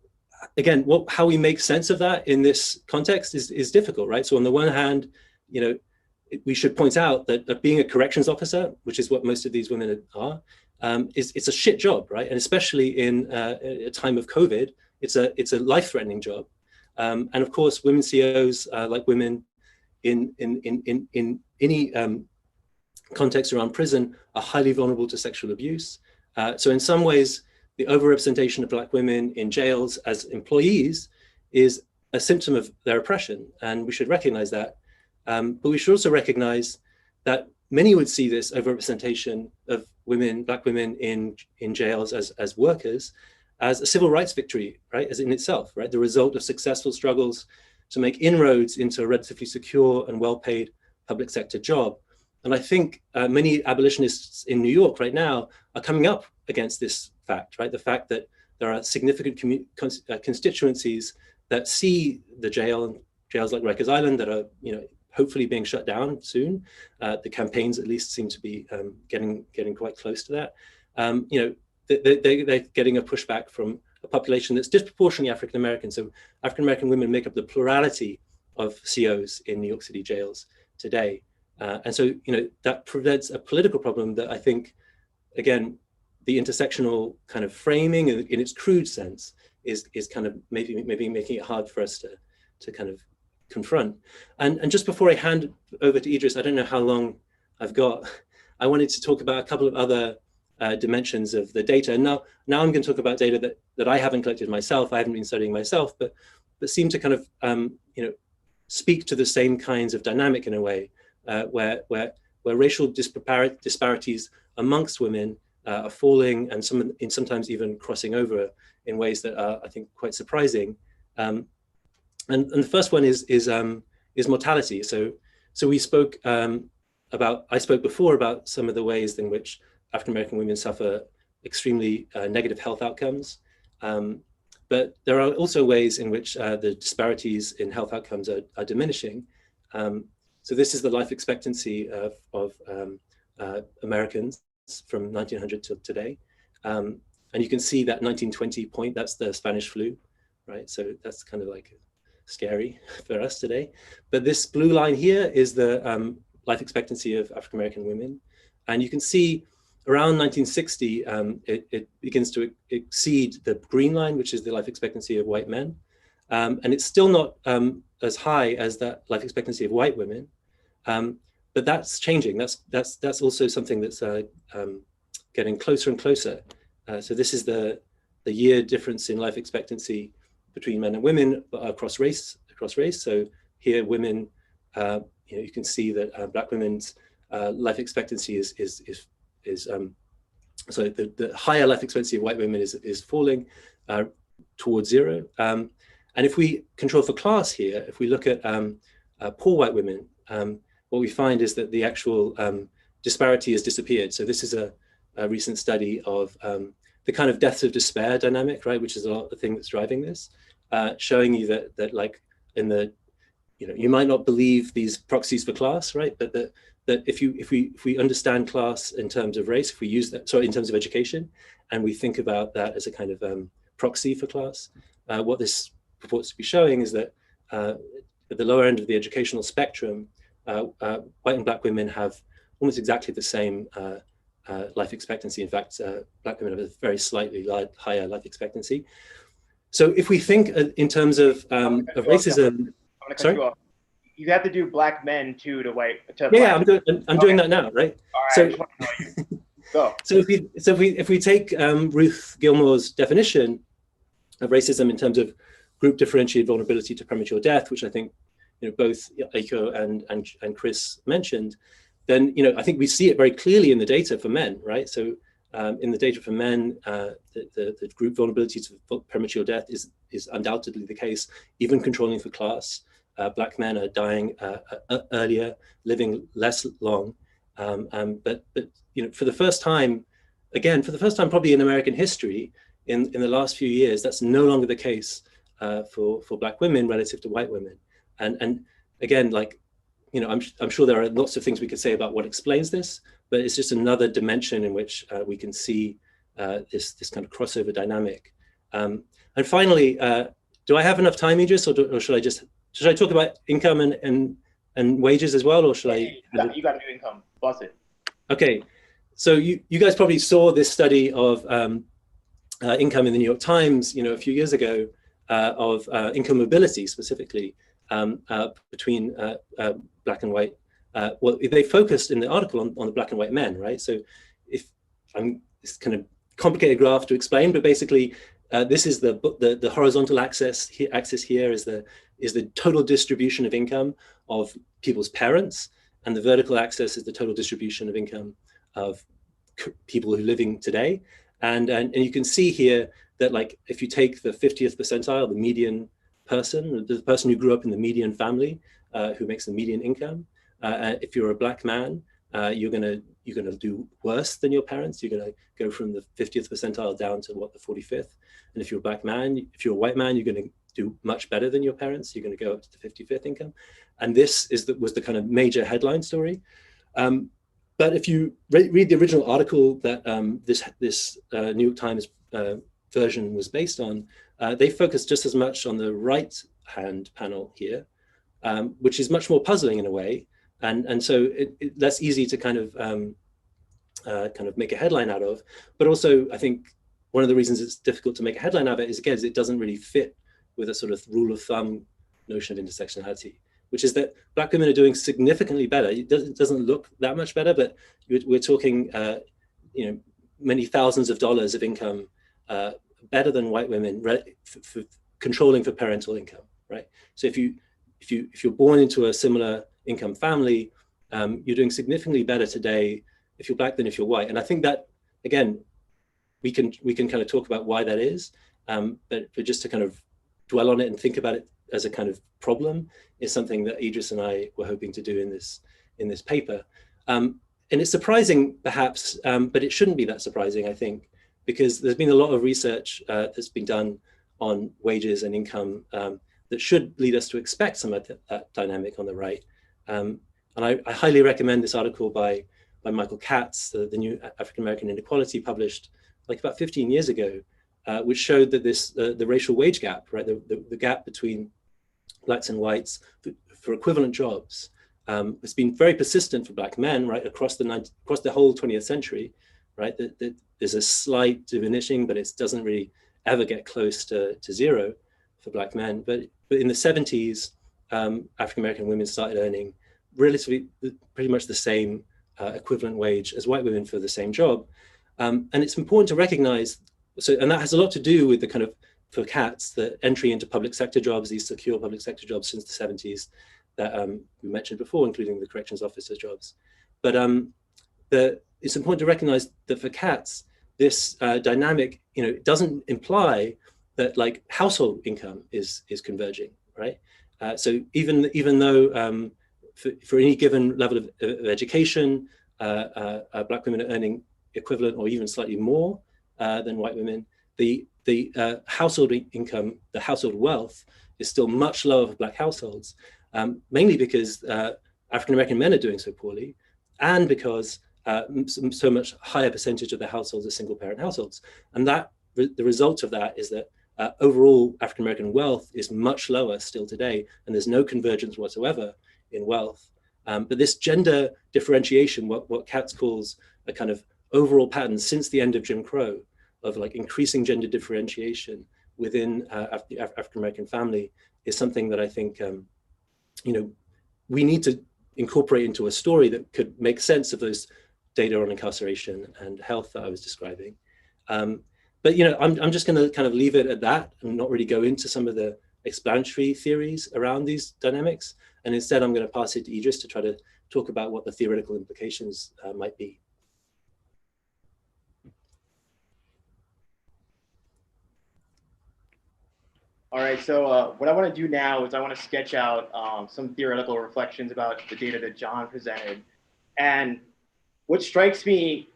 again, how we make sense of that in this context is difficult, right? So on the one hand, we should point out that being a corrections officer, which is what most of these women are, it's a shit job, right? And especially in a time of COVID, it's a life-threatening job. And of course, women CEOs, like women in any context around prison, are highly vulnerable to sexual abuse. So in some ways, the overrepresentation of Black women in jails as employees is a symptom of their oppression, and we should recognize that. But we should also recognize that many would see this overrepresentation of women, Black women in jails as workers, as a civil rights victory, right? As in itself, right? The result of successful struggles to make inroads into a relatively secure and well-paid public sector job. And I think many abolitionists in New York right now are coming up against this fact, right? The fact that there are significant constituencies that see the jails like Rikers Island that are, hopefully being shut down soon. The campaigns at least seem to be getting quite close to that. They're getting a pushback from a population that's disproportionately African American. So African American women make up the plurality of COs in New York City jails today. And so, that presents a political problem that I think, again, the intersectional kind of framing in its crude sense is kind of maybe making it hard for us to kind of confront. And just before I hand over to Idris, I don't know how long I've got. I wanted to talk about a couple of other dimensions of the data. And now I'm going to talk about data that I haven't collected myself. I haven't been studying myself, but seem to kind of speak to the same kinds of dynamic in a way, where racial disparities amongst women are falling and sometimes even crossing over in ways that are, I think, quite surprising. And the first one is mortality. So we spoke I spoke before about some of the ways in which African American women suffer extremely negative health outcomes. But there are also ways in which the disparities in health outcomes are diminishing. So this is the life expectancy of Americans from 1900 to today. And you can see that 1920 point, that's the Spanish flu, right? So that's kind of like scary for us today. But this blue line here is the life expectancy of African American women. And you can see around 1960, it begins to exceed the green line, which is the life expectancy of white men. And it's still not as high as that life expectancy of white women. But that's changing. That's also something that's getting closer and closer. So this is the year difference in life expectancy between men and women across race. So here, women, you can see that Black women's life expectancy so the higher life expectancy of white women is falling towards zero. And if we control for class here, if we look at poor white women, what we find is that the actual disparity has disappeared. So this is a recent study of the kind of deaths of despair dynamic, right, which is a lot of the thing that's driving this, showing you that like in the, you might not believe these proxies for class, right, but that if we understand class in terms of race, if we use that, sorry, in terms of education, and we think about that as a kind of proxy for class, what this purports to be showing is that at the lower end of the educational spectrum, white and Black women have almost exactly the same life expectancy. In fact, Black women have a very slightly higher life expectancy. So if we think in terms of racism, sorry? You have to do Black men too to white. Yeah, I'm doing that now, right? All right. So, so if we take Ruth Gilmore's definition of racism in terms of group differentiated vulnerability to premature death, which I think both Aiko and Chris mentioned, then I think we see it very clearly in the data for men, right? So in the data for men, the group vulnerability to premature death is undoubtedly the case, even controlling for class. Black men are dying earlier, living less long, but for the first time, probably in American history, in the last few years, that's no longer the case for Black women relative to white women. And again, like, I'm sure there are lots of things we could say about what explains this, but it's just another dimension in which we can see this kind of crossover dynamic. And finally, do I have enough time, Idris, or should I talk about income and wages as well, or should I? You got to do income. Bust it. Okay, so you guys probably saw this study of income in the New York Times, a few years ago, of income mobility specifically between Black and white. Well, they focused in the article on the Black and white men, right? So it's kind of complicated graph to explain, but basically this is the horizontal axis here is the total distribution of income of people's parents, and the vertical axis is the total distribution of income of people who are living today. And you can see here that, like, if you take the 50th percentile, the median person, the person who grew up in the median family, who makes the median income. If you're a black man, you're gonna do worse than your parents. You're gonna go from the 50th percentile down to what, the 45th. And if you're a black man, if you're a white man, you're gonna do much better than your parents. You're gonna go up to the 55th income. And this was the kind of major headline story. But if you read the original article that this New York Times version was based on, they focused just as much on the right-hand panel here, which is much more puzzling in a way. And so that's easy to kind of make a headline out of. But also, I think one of the reasons it's difficult to make a headline out of it is, again, it doesn't really fit with a sort of rule of thumb notion of intersectionality, which is that black women are doing significantly better. It doesn't look that much better, but we're talking, many thousands of dollars of income better than white women for controlling for parental income, right? So if you're born into a similar income family, you're doing significantly better today if you're black than if you're white. And I think that, again, we can kind of talk about why that is, but just to kind of dwell on it and think about it as a kind of problem is something that Idris and I were hoping to do in this paper. And it's surprising, perhaps, but it shouldn't be that surprising, I think, because there's been a lot of research that's been done on wages and income that should lead us to expect some of that dynamic on the right. And I highly recommend this article by Michael Katz, the new African American Inequality, published like about 15 years ago, which showed that the racial wage gap, right, the gap between blacks and whites for equivalent jobs, has been very persistent for black men, right, across the whole 20th century, right. That there's a slight diminishing, but it doesn't really ever get close to zero for black men. But in the 70s, African American women started earning relatively pretty much the same equivalent wage as white women for the same job. And it's important to recognize, and that has a lot to do with the kind of, for Katz, the entry into public sector jobs, these secure public sector jobs since the 70s that we mentioned before, including the corrections officer jobs. But it's important to recognize that for Katz, this dynamic, doesn't imply that like household income is converging, right? So even though for any given level of education, black women are earning equivalent or even slightly more than white women, the household income, the household wealth is still much lower for black households, mainly because African American men are doing so poorly, and because so much higher percentage of the households are single parent households. And the result of that is that overall African American wealth is much lower still today, and there's no convergence whatsoever in wealth. But this gender differentiation, what Katz calls a kind of overall pattern since the end of Jim Crow, of like increasing gender differentiation within the African American family, is something that I think we need to incorporate into a story that could make sense of those data on incarceration and health that I was describing. But I'm just going to kind of leave it at that and not really go into some of the explanatory theories around these dynamics. And instead, I'm going to pass it to Idris to try to talk about what the theoretical implications might be. All right, so what I want to do now is I want to sketch out some theoretical reflections about the data that John presented. And what strikes me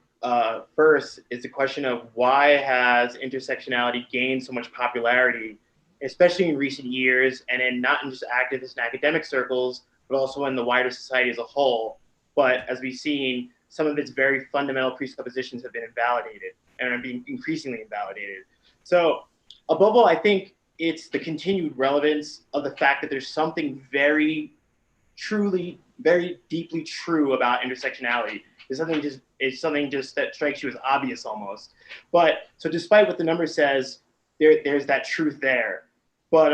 first is the question of why has intersectionality gained so much popularity, especially in recent years, and in not just activist and academic circles, but also in the wider society as a whole. But as we've seen, some of its very fundamental presuppositions have been invalidated and are being increasingly invalidated. So above all, I think it's the continued relevance of the fact that there's something very deeply true about intersectionality. It's something just that strikes you as obvious almost. But so despite what the number says, there's that truth there. But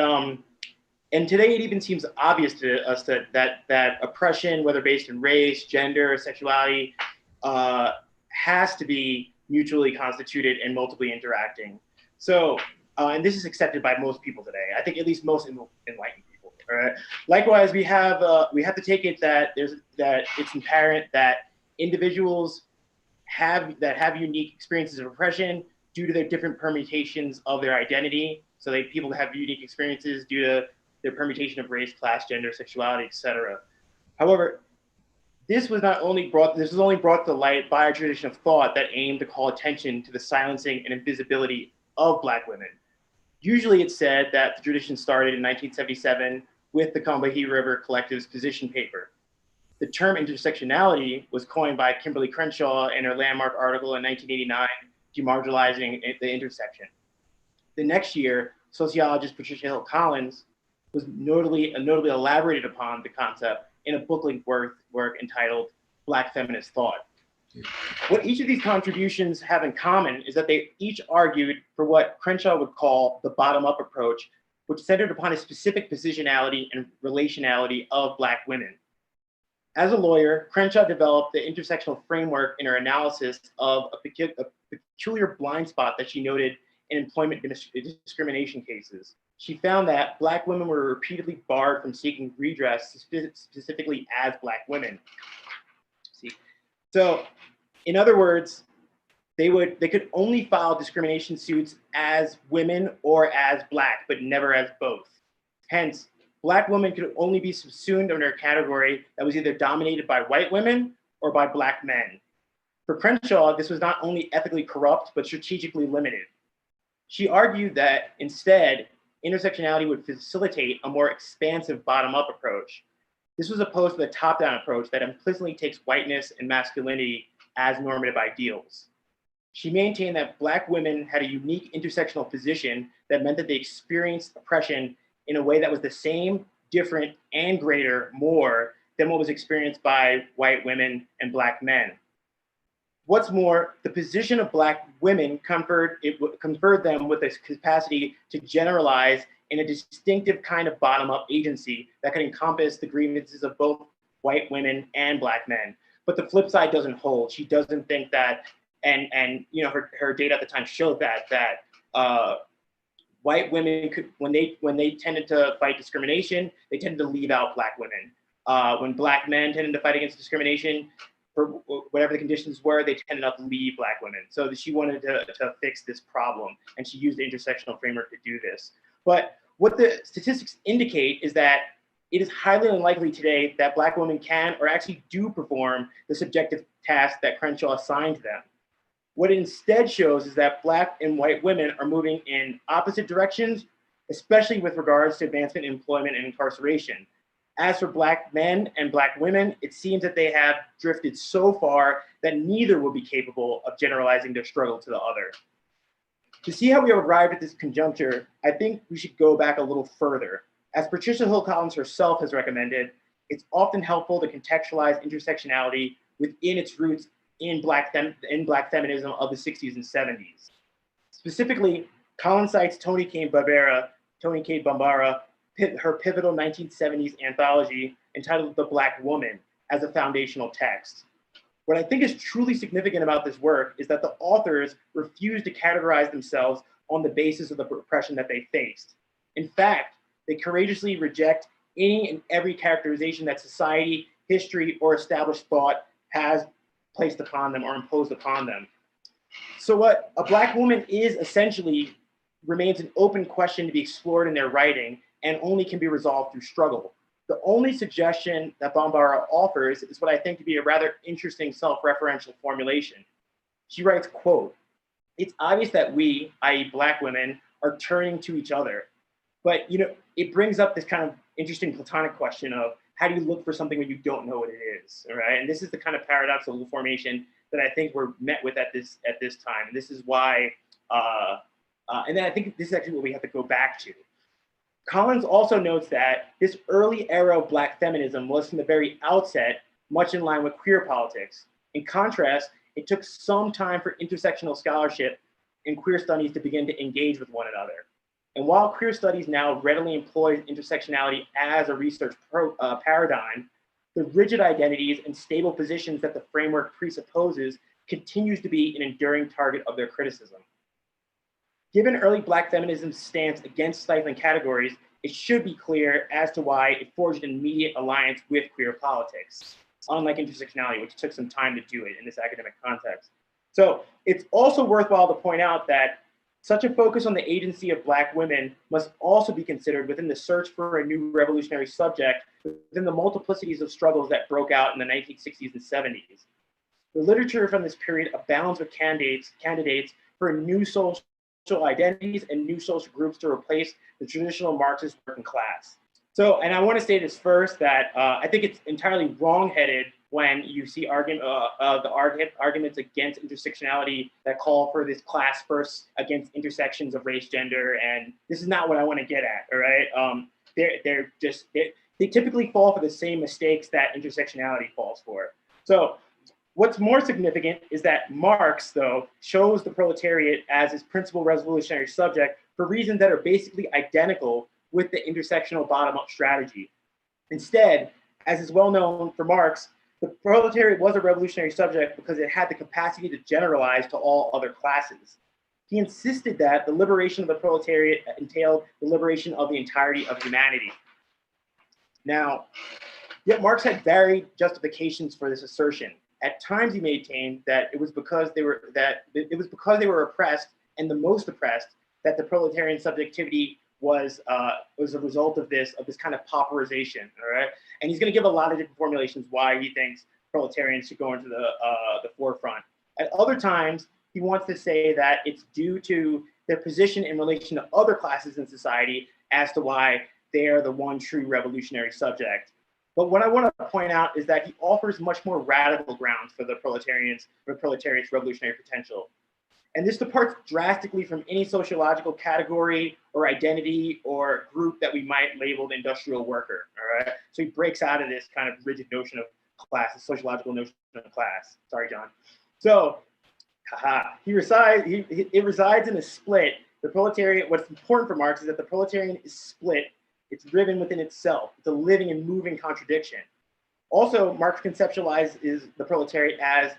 and today it even seems obvious to us that oppression, whether based in race, gender, or sexuality, has to be mutually constituted and multiply interacting. So, and this is accepted by most people today. I think at least most enlightened people. All right. Likewise, we have to take it that it's apparent that individuals have unique experiences of oppression due to their different permutations of their identity. So people have unique experiences due to their permutation of race, class, gender, sexuality, etc. However, this was only brought to light by a tradition of thought that aimed to call attention to the silencing and invisibility of Black women. Usually it's said that the tradition started in 1977 with the Combahee River Collective's position paper. The term intersectionality was coined by Kimberly Crenshaw in her landmark article in 1989, Demarginalizing the Intersection. The next year, sociologist Patricia Hill Collins was notably elaborated upon the concept in a book-length work entitled Black Feminist Thought. What each of these contributions have in common is that they each argued for what Crenshaw would call the bottom-up approach, which centered upon a specific positionality and relationality of Black women. As a lawyer, Crenshaw developed the intersectional framework in her analysis of a peculiar blind spot that she noted in employment discrimination cases. She found that Black women were repeatedly barred from seeking redress, specifically as Black women. So, in other words, they could only file discrimination suits as women or as Black, but never as both. Hence, Black women could only be subsumed under a category that was either dominated by white women or by Black men. For Crenshaw, this was not only ethically corrupt, but strategically limited. She argued that instead, intersectionality would facilitate a more expansive bottom-up approach. This was opposed to the top-down approach that implicitly takes whiteness and masculinity as normative ideals. She maintained that Black women had a unique intersectional position that meant that they experienced oppression in a way that was the same, different, and greater more than what was experienced by white women and Black men. What's more, the position of Black women conferred them with a capacity to generalize in a distinctive kind of bottom-up agency that could encompass the grievances of both white women and Black men. But the flip side doesn't hold. She doesn't think that, and you know, her data at the time showed that white women could, when they tended to fight discrimination, they tended to leave out Black women. When Black men tended to fight against discrimination, for whatever the conditions were, they tended not to leave Black women. So she wanted to fix this problem, and she used the intersectional framework to do this. But what the statistics indicate is that it is highly unlikely today that Black women can or actually do perform the subjective tasks that Crenshaw assigned to them. What it instead shows is that Black and white women are moving in opposite directions, especially with regards to advancement in employment and incarceration. As for Black men and Black women, it seems that they have drifted so far that neither will be capable of generalizing their struggle to the other. To see how we have arrived at this conjuncture, I think we should go back a little further. As Patricia Hill Collins herself has recommended, it's often helpful to contextualize intersectionality within its roots in Black feminism of the 60s and 70s. Specifically, Collins cites Toni Cade Bambara, her pivotal 1970s anthology entitled The Black Woman, as a foundational text. What I think is truly significant about this work is that the authors refuse to categorize themselves on the basis of the oppression that they faced. In fact, they courageously reject any and every characterization that society, history, or established thought has placed upon them or imposed upon them. So what a Black woman is essentially remains an open question to be explored in their writing and only can be resolved through struggle. The only suggestion that Bambara offers is what I think to be a rather interesting self-referential formulation. She writes, quote, "It's obvious that we, i.e. Black women, are turning to each other. But you know, it brings up this kind of interesting Platonic question of how do you look for something when you don't know what it is, all right? And this is the kind of paradoxical formation that I think we're met with at this time. And this is why, and then I think this is actually what we have to go back to. Collins also notes that this early era of Black feminism was from the very outset much in line with queer politics. In contrast, it took some time for intersectional scholarship and queer studies to begin to engage with one another. And while queer studies now readily employs intersectionality as a research paradigm, the rigid identities and stable positions that the framework presupposes continues to be an enduring target of their criticism. Given early Black feminism's stance against stifling categories, it should be clear as to why it forged an immediate alliance with queer politics, unlike intersectionality, which took some time to do it in this academic context. So it's also worthwhile to point out that Such a focus on the agency of Black women must also be considered within the search for a new revolutionary subject within the multiplicities of struggles that broke out in the 1960s and 70s. The literature from this period abounds with candidates for new social identities and new social groups to replace the traditional Marxist working class. So, and I want to say this first, that I think it's entirely wrong-headed when you see arguments against intersectionality that call for this class first against intersections of race, gender, and this is not what I want to get at, all right? They typically fall for the same mistakes that intersectionality falls for. So what's more significant is that Marx, though, shows the proletariat as his principal revolutionary subject for reasons that are basically identical with the intersectional bottom-up strategy. Instead, as is well known for Marx, the proletariat was a revolutionary subject because it had the capacity to generalize to all other classes. He insisted that the liberation of the proletariat entailed the liberation of the entirety of humanity. Now, yet Marx had varied justifications for this assertion. At times, he maintained that it was because they were oppressed and the most oppressed that the proletarian subjectivity was a result of this kind of pauperization, all right? And he's going to give a lot of different formulations why he thinks proletarians should go into the forefront. At other times, he wants to say that it's due to their position in relation to other classes in society as to why they are the one true revolutionary subject. But what I want to point out is that he offers much more radical grounds for the proletariat's revolutionary potential. And this departs drastically from any sociological category or identity or group that we might label the industrial worker, all right? So he breaks out of this kind of rigid notion of class, the sociological notion of class. Sorry, John. So, it resides in a split. The proletariat, what's important for Marx is that the proletarian is split. It's driven within itself. It's a living and moving contradiction. Also, Marx conceptualizes the proletariat as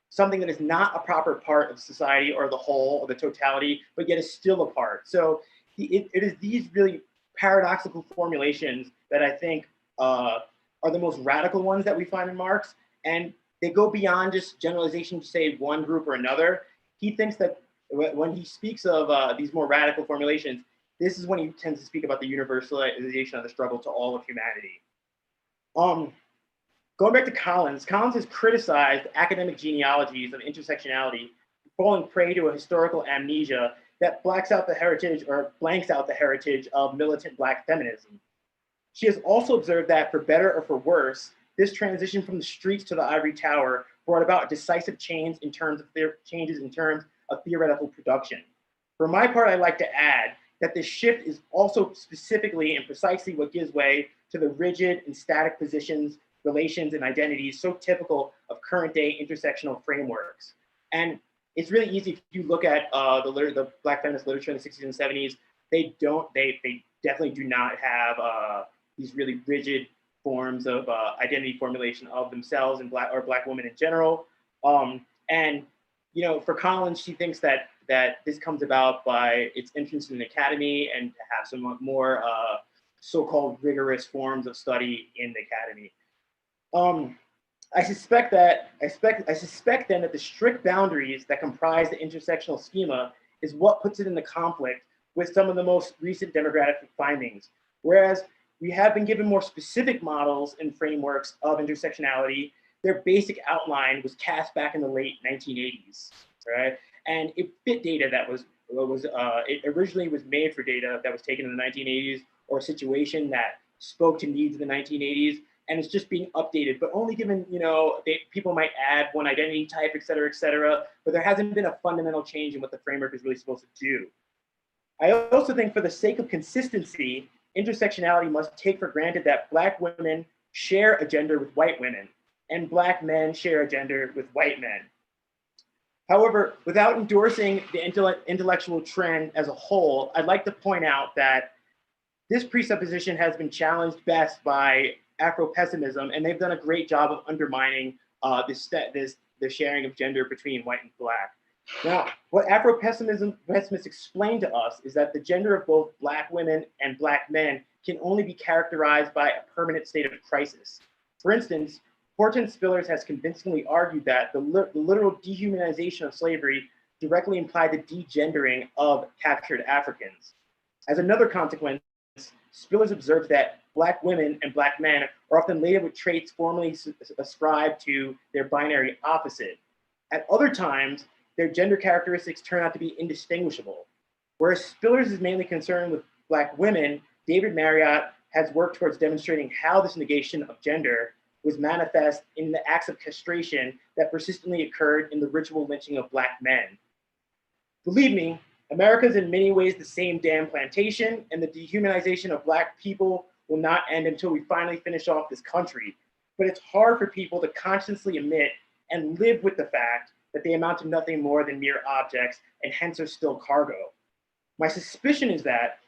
something that is not a proper part of society or the whole or the totality, but yet is still a part. So it is these really paradoxical formulations that I think are the most radical ones that we find in Marx. And they go beyond just generalization to say one group or another. He thinks that when he speaks of these more radical formulations, this is when he tends to speak about the universalization of the struggle to all of humanity. Going back to Collins has criticized academic genealogies of intersectionality, falling prey to a historical amnesia that blanks out the heritage of militant Black feminism. She has also observed that, for better or for worse, this transition from the streets to the ivory tower brought about decisive changes in terms of theoretical production. For my part, I'd like to add that this shift is also specifically and precisely what gives way to the rigid and static positions, relations, and identities so typical of current day intersectional frameworks. And it's really easy if you look at the Black feminist literature in the 60s and 70s, they definitely do not have these really rigid forms of identity formulation of themselves and Black women in general. And for Collins, she thinks that this comes about by its entrance in an academy and to have some more so-called rigorous forms of study in the academy. I suspect then that the strict boundaries that comprise the intersectional schema is what puts it into conflict with some of the most recent demographic findings. Whereas we have been given more specific models and frameworks of intersectionality, their basic outline was cast back in the late 1980s, right? And it fit data that it originally was made for data that was taken in the 1980s or a situation that spoke to needs of the 1980s. And it's just being updated, but only given, people might add one identity type, et cetera, but there hasn't been a fundamental change in what the framework is really supposed to do. I also think for the sake of consistency, intersectionality must take for granted that Black women share a gender with white women and Black men share a gender with white men. However, without endorsing the intellectual trend as a whole, I'd like to point out that this presupposition has been challenged best by Afro-pessimism, and they've done a great job of undermining the sharing of gender between white and Black. Now, what Afro-pessimists explain to us is that the gender of both Black women and Black men can only be characterized by a permanent state of crisis. For instance, Hortense Spillers has convincingly argued that the literal dehumanization of slavery directly implied the degendering of captured Africans. As another consequence, Spillers observed that Black women and Black men are often labeled with traits formerly ascribed to their binary opposite. At other times, their gender characteristics turn out to be indistinguishable. Whereas Spillers is mainly concerned with Black women, David Marriott has worked towards demonstrating how this negation of gender was manifest in the acts of castration that persistently occurred in the ritual lynching of Black men. Believe me, America is in many ways the same damn plantation, and the dehumanization of Black people will not end until we finally finish off this country. But it's hard for people to consciously admit and live with the fact that they amount to nothing more than mere objects and hence are still cargo. My suspicion is that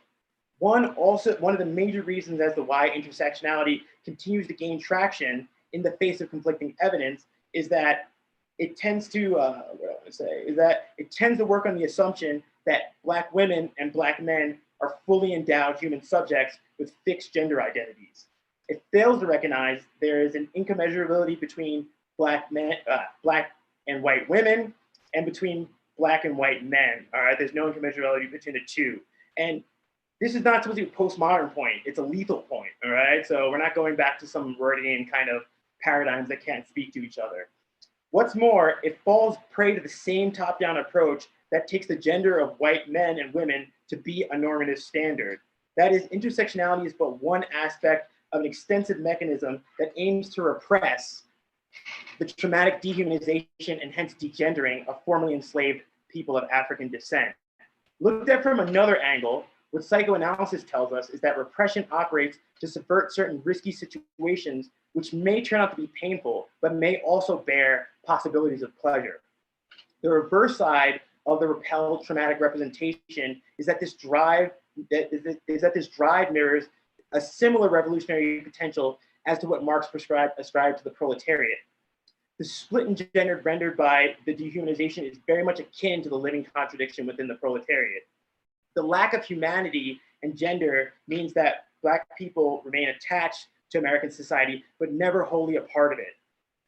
one of the major reasons as to why intersectionality continues to gain traction in the face of conflicting evidence is that it tends to, it tends to work on the assumption that Black women and Black men are fully endowed human subjects with fixed gender identities. It fails to recognize there is an incommensurability between Black and white women and between Black and white men, all right? There's no incommensurability between the two. And this is not supposed to be a postmodern point, it's a lethal point, all right? So we're not going back to some Freudian kind of paradigms that can't speak to each other. What's more, it falls prey to the same top-down approach that takes the gender of white men and women to be a normative standard. That is, intersectionality is but one aspect of an extensive mechanism that aims to repress the traumatic dehumanization and hence degendering of formerly enslaved people of African descent. Looked at from another angle, what psychoanalysis tells us is that repression operates to subvert certain risky situations which may turn out to be painful, but may also bear possibilities of pleasure. The reverse side of the repelled traumatic representation is that this drive mirrors a similar revolutionary potential as to what Marx ascribed to the proletariat. The split in gender rendered by the dehumanization is very much akin to the living contradiction within the proletariat. The lack of humanity and gender means that Black people remain attached to American society, but never wholly a part of it.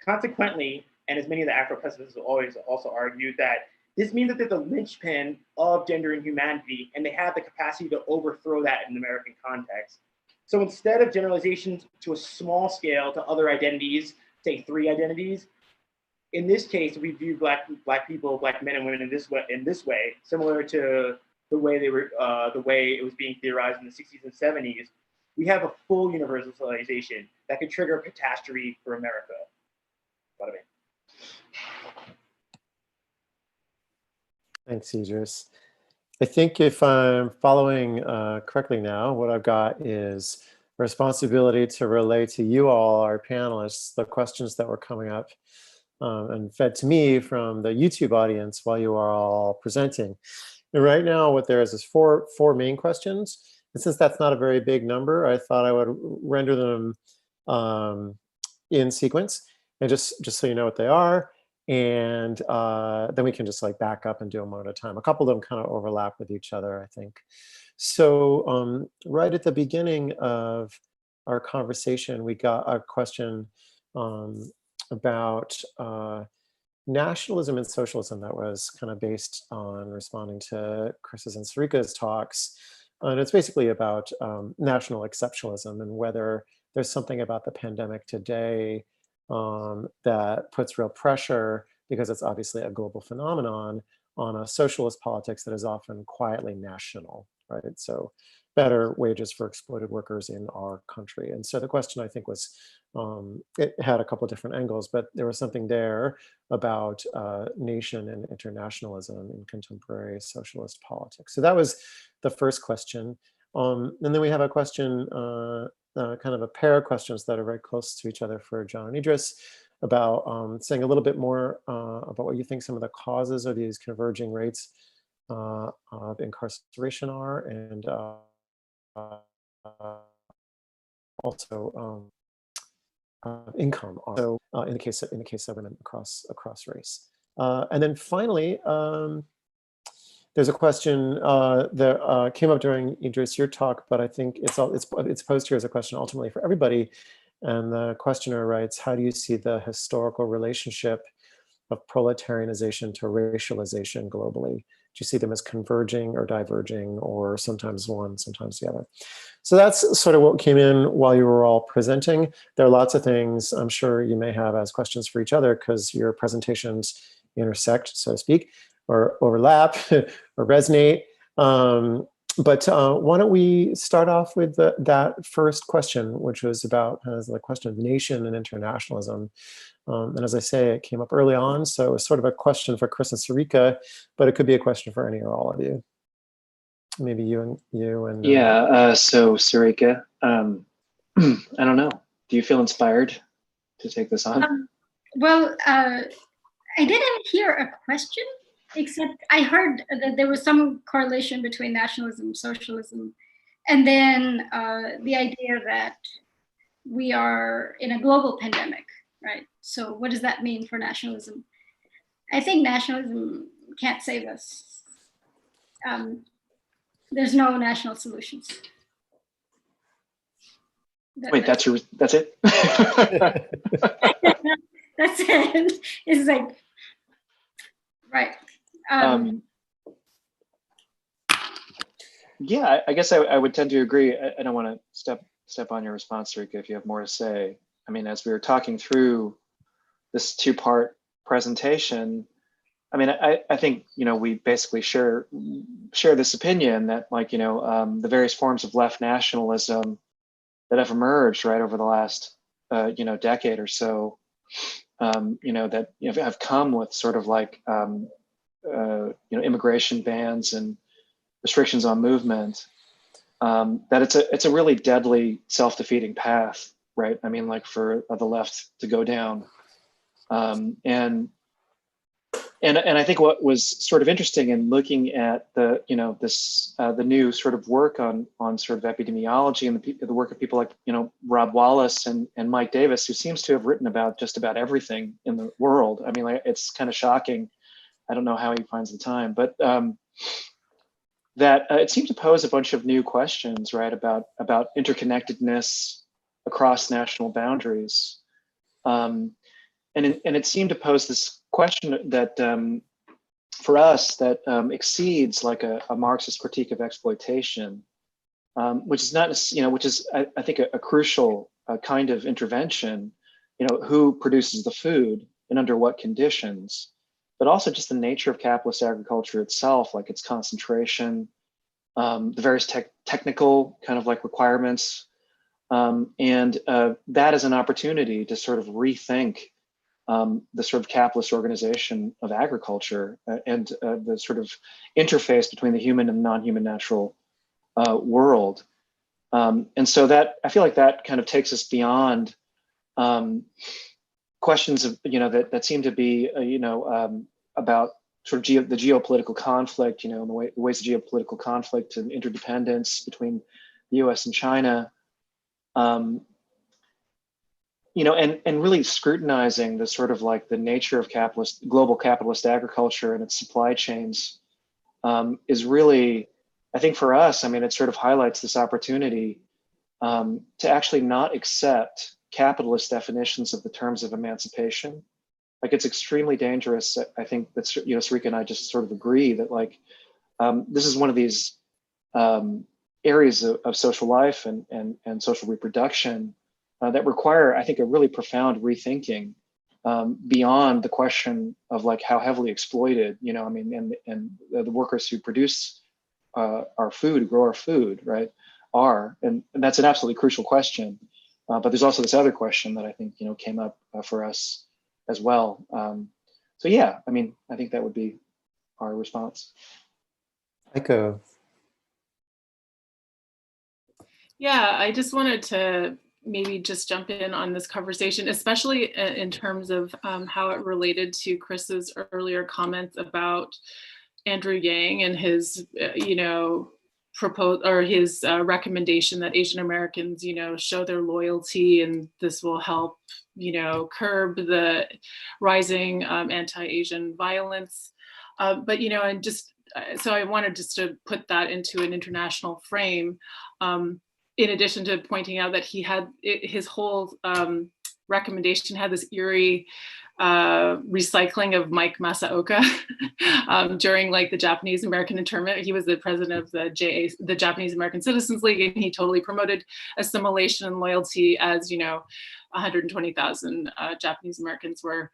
Consequently, and as many of the Afro-pessimists have always also argued, that this means that they're the linchpin of gender and humanity, and they have the capacity to overthrow that in the American context. So instead of generalizations to a small scale to other identities, say 3 identities, in this case, we view Black people, Black men and women in this way, similar to the way it was being theorized in the 60s and 70s. We have a full universalization that could trigger a catastrophe for America. Bada bing. Thanks, Idris. I think if I'm following correctly now, what I've got is a responsibility to relay to you all, our panelists, the questions that were coming up and fed to me from the YouTube audience while you are all presenting. And right now, what there is four main questions. And since that's not a very big number, I thought I would render them in sequence, and just so you know what they are. And then we can just like back up and do them one at a time. A couple of them kind of overlap with each other, I think. So right at the beginning of our conversation, we got a question about nationalism and socialism that was kind of based on responding to Chris's and Sarika's talks. And it's basically about national exceptionalism and whether there's something about the pandemic today that puts real pressure, because it's obviously a global phenomenon, on a socialist politics that is often quietly national, right? So better wages for exploited workers in our country. And so the question, I think, was, it had a couple of different angles, but there was something there about nation and internationalism in contemporary socialist politics. So that was the first question. And then we have a question, kind of a pair of questions that are very close to each other for John and Idris, about saying a little bit more about what you think some of the causes of these converging rates of incarceration are, and also income. So in the case of women across race, and then finally, there's a question that came up during Idris, your talk, but I think it's posed here as a question ultimately for everybody. And the questioner writes, how do you see the historical relationship of proletarianization to racialization globally? Do you see them as converging or diverging, or sometimes one, sometimes the other? So that's sort of what came in while you were all presenting. There are lots of things I'm sure you may have as questions for each other because your presentations intersect, so to speak, or overlap or resonate. But why don't we start off with that first question, which was about the question of nation and internationalism. And as I say, it came up early on, so it's sort of a question for Chris and Sarika, but it could be a question for any or all of you. Maybe you and yeah. So Sarika, I don't know. Do you feel inspired to take this on? Well, I didn't hear a question, except I heard that there was some correlation between nationalism, socialism, and then the idea that we are in a global pandemic, right? So what does that mean for nationalism? I think nationalism can't save us. There's no national solutions. Wait, that's it? That's it. It's like, right. Yeah, I guess I would tend to agree. I don't want to step on your response, Sarika, if you have more to say. I mean, as we were talking through this two-part presentation, I mean, I think, we basically share this opinion that, like, the various forms of left nationalism that have emerged right over the last, decade or so, that have come with sort of like, immigration bans and restrictions on movement. That it's a really deadly self-defeating path, right? I mean, like for the left to go down, and I think what was sort of interesting in looking at the the new sort of work on sort of epidemiology and the work of people like Rob Wallace and Mike Davis, who seems to have written about just about everything in the world. I mean, like, it's kind of shocking. I don't know how he finds the time, but that it seemed to pose a bunch of new questions, right, about interconnectedness across national boundaries. And it seemed to pose this question that for us that exceeds like a Marxist critique of exploitation, which is not, which is I think a crucial kind of intervention. Who produces the food and under what conditions, but also just the nature of capitalist agriculture itself, like its concentration, the various technical kind of like requirements, and that is an opportunity to sort of rethink the sort of capitalist organization of agriculture and the sort of interface between the human and non-human natural world. And so that, I feel like that kind of takes us beyond questions of, that seem to be, about sort of the geopolitical conflict, and the ways of geopolitical conflict and interdependence between the US and China. And really scrutinizing the sort of like the nature of global capitalist agriculture and its supply chains is really, I think for us, I mean, it sort of highlights this opportunity to actually not accept capitalist definitions of the terms of emancipation. Like, it's extremely dangerous. I think that, Sarika and I just sort of agree that, like, this is one of these areas of social life and social reproduction that require, I think, a really profound rethinking beyond the question of like how heavily exploited, I mean, and the workers who produce our food, grow our food, right, are, and that's an absolutely crucial question. But there's also this other question that I think, came up for us as well. So yeah, I mean, I think that would be our response. Echo. Yeah, I just wanted to maybe just jump in on this conversation, especially in terms of how it related to Chris's earlier comments about Andrew Yang and his, his recommendation that Asian Americans, show their loyalty, and this will help, curb the rising anti-Asian violence. But, and just, so I wanted just to put that into an international frame. In addition to pointing out that he had his whole recommendation had this eerie recycling of Mike Masaoka during like the Japanese American internment. He was the president of the Japanese American Citizens League, and he totally promoted assimilation and loyalty as, you know, 120,000 Japanese Americans were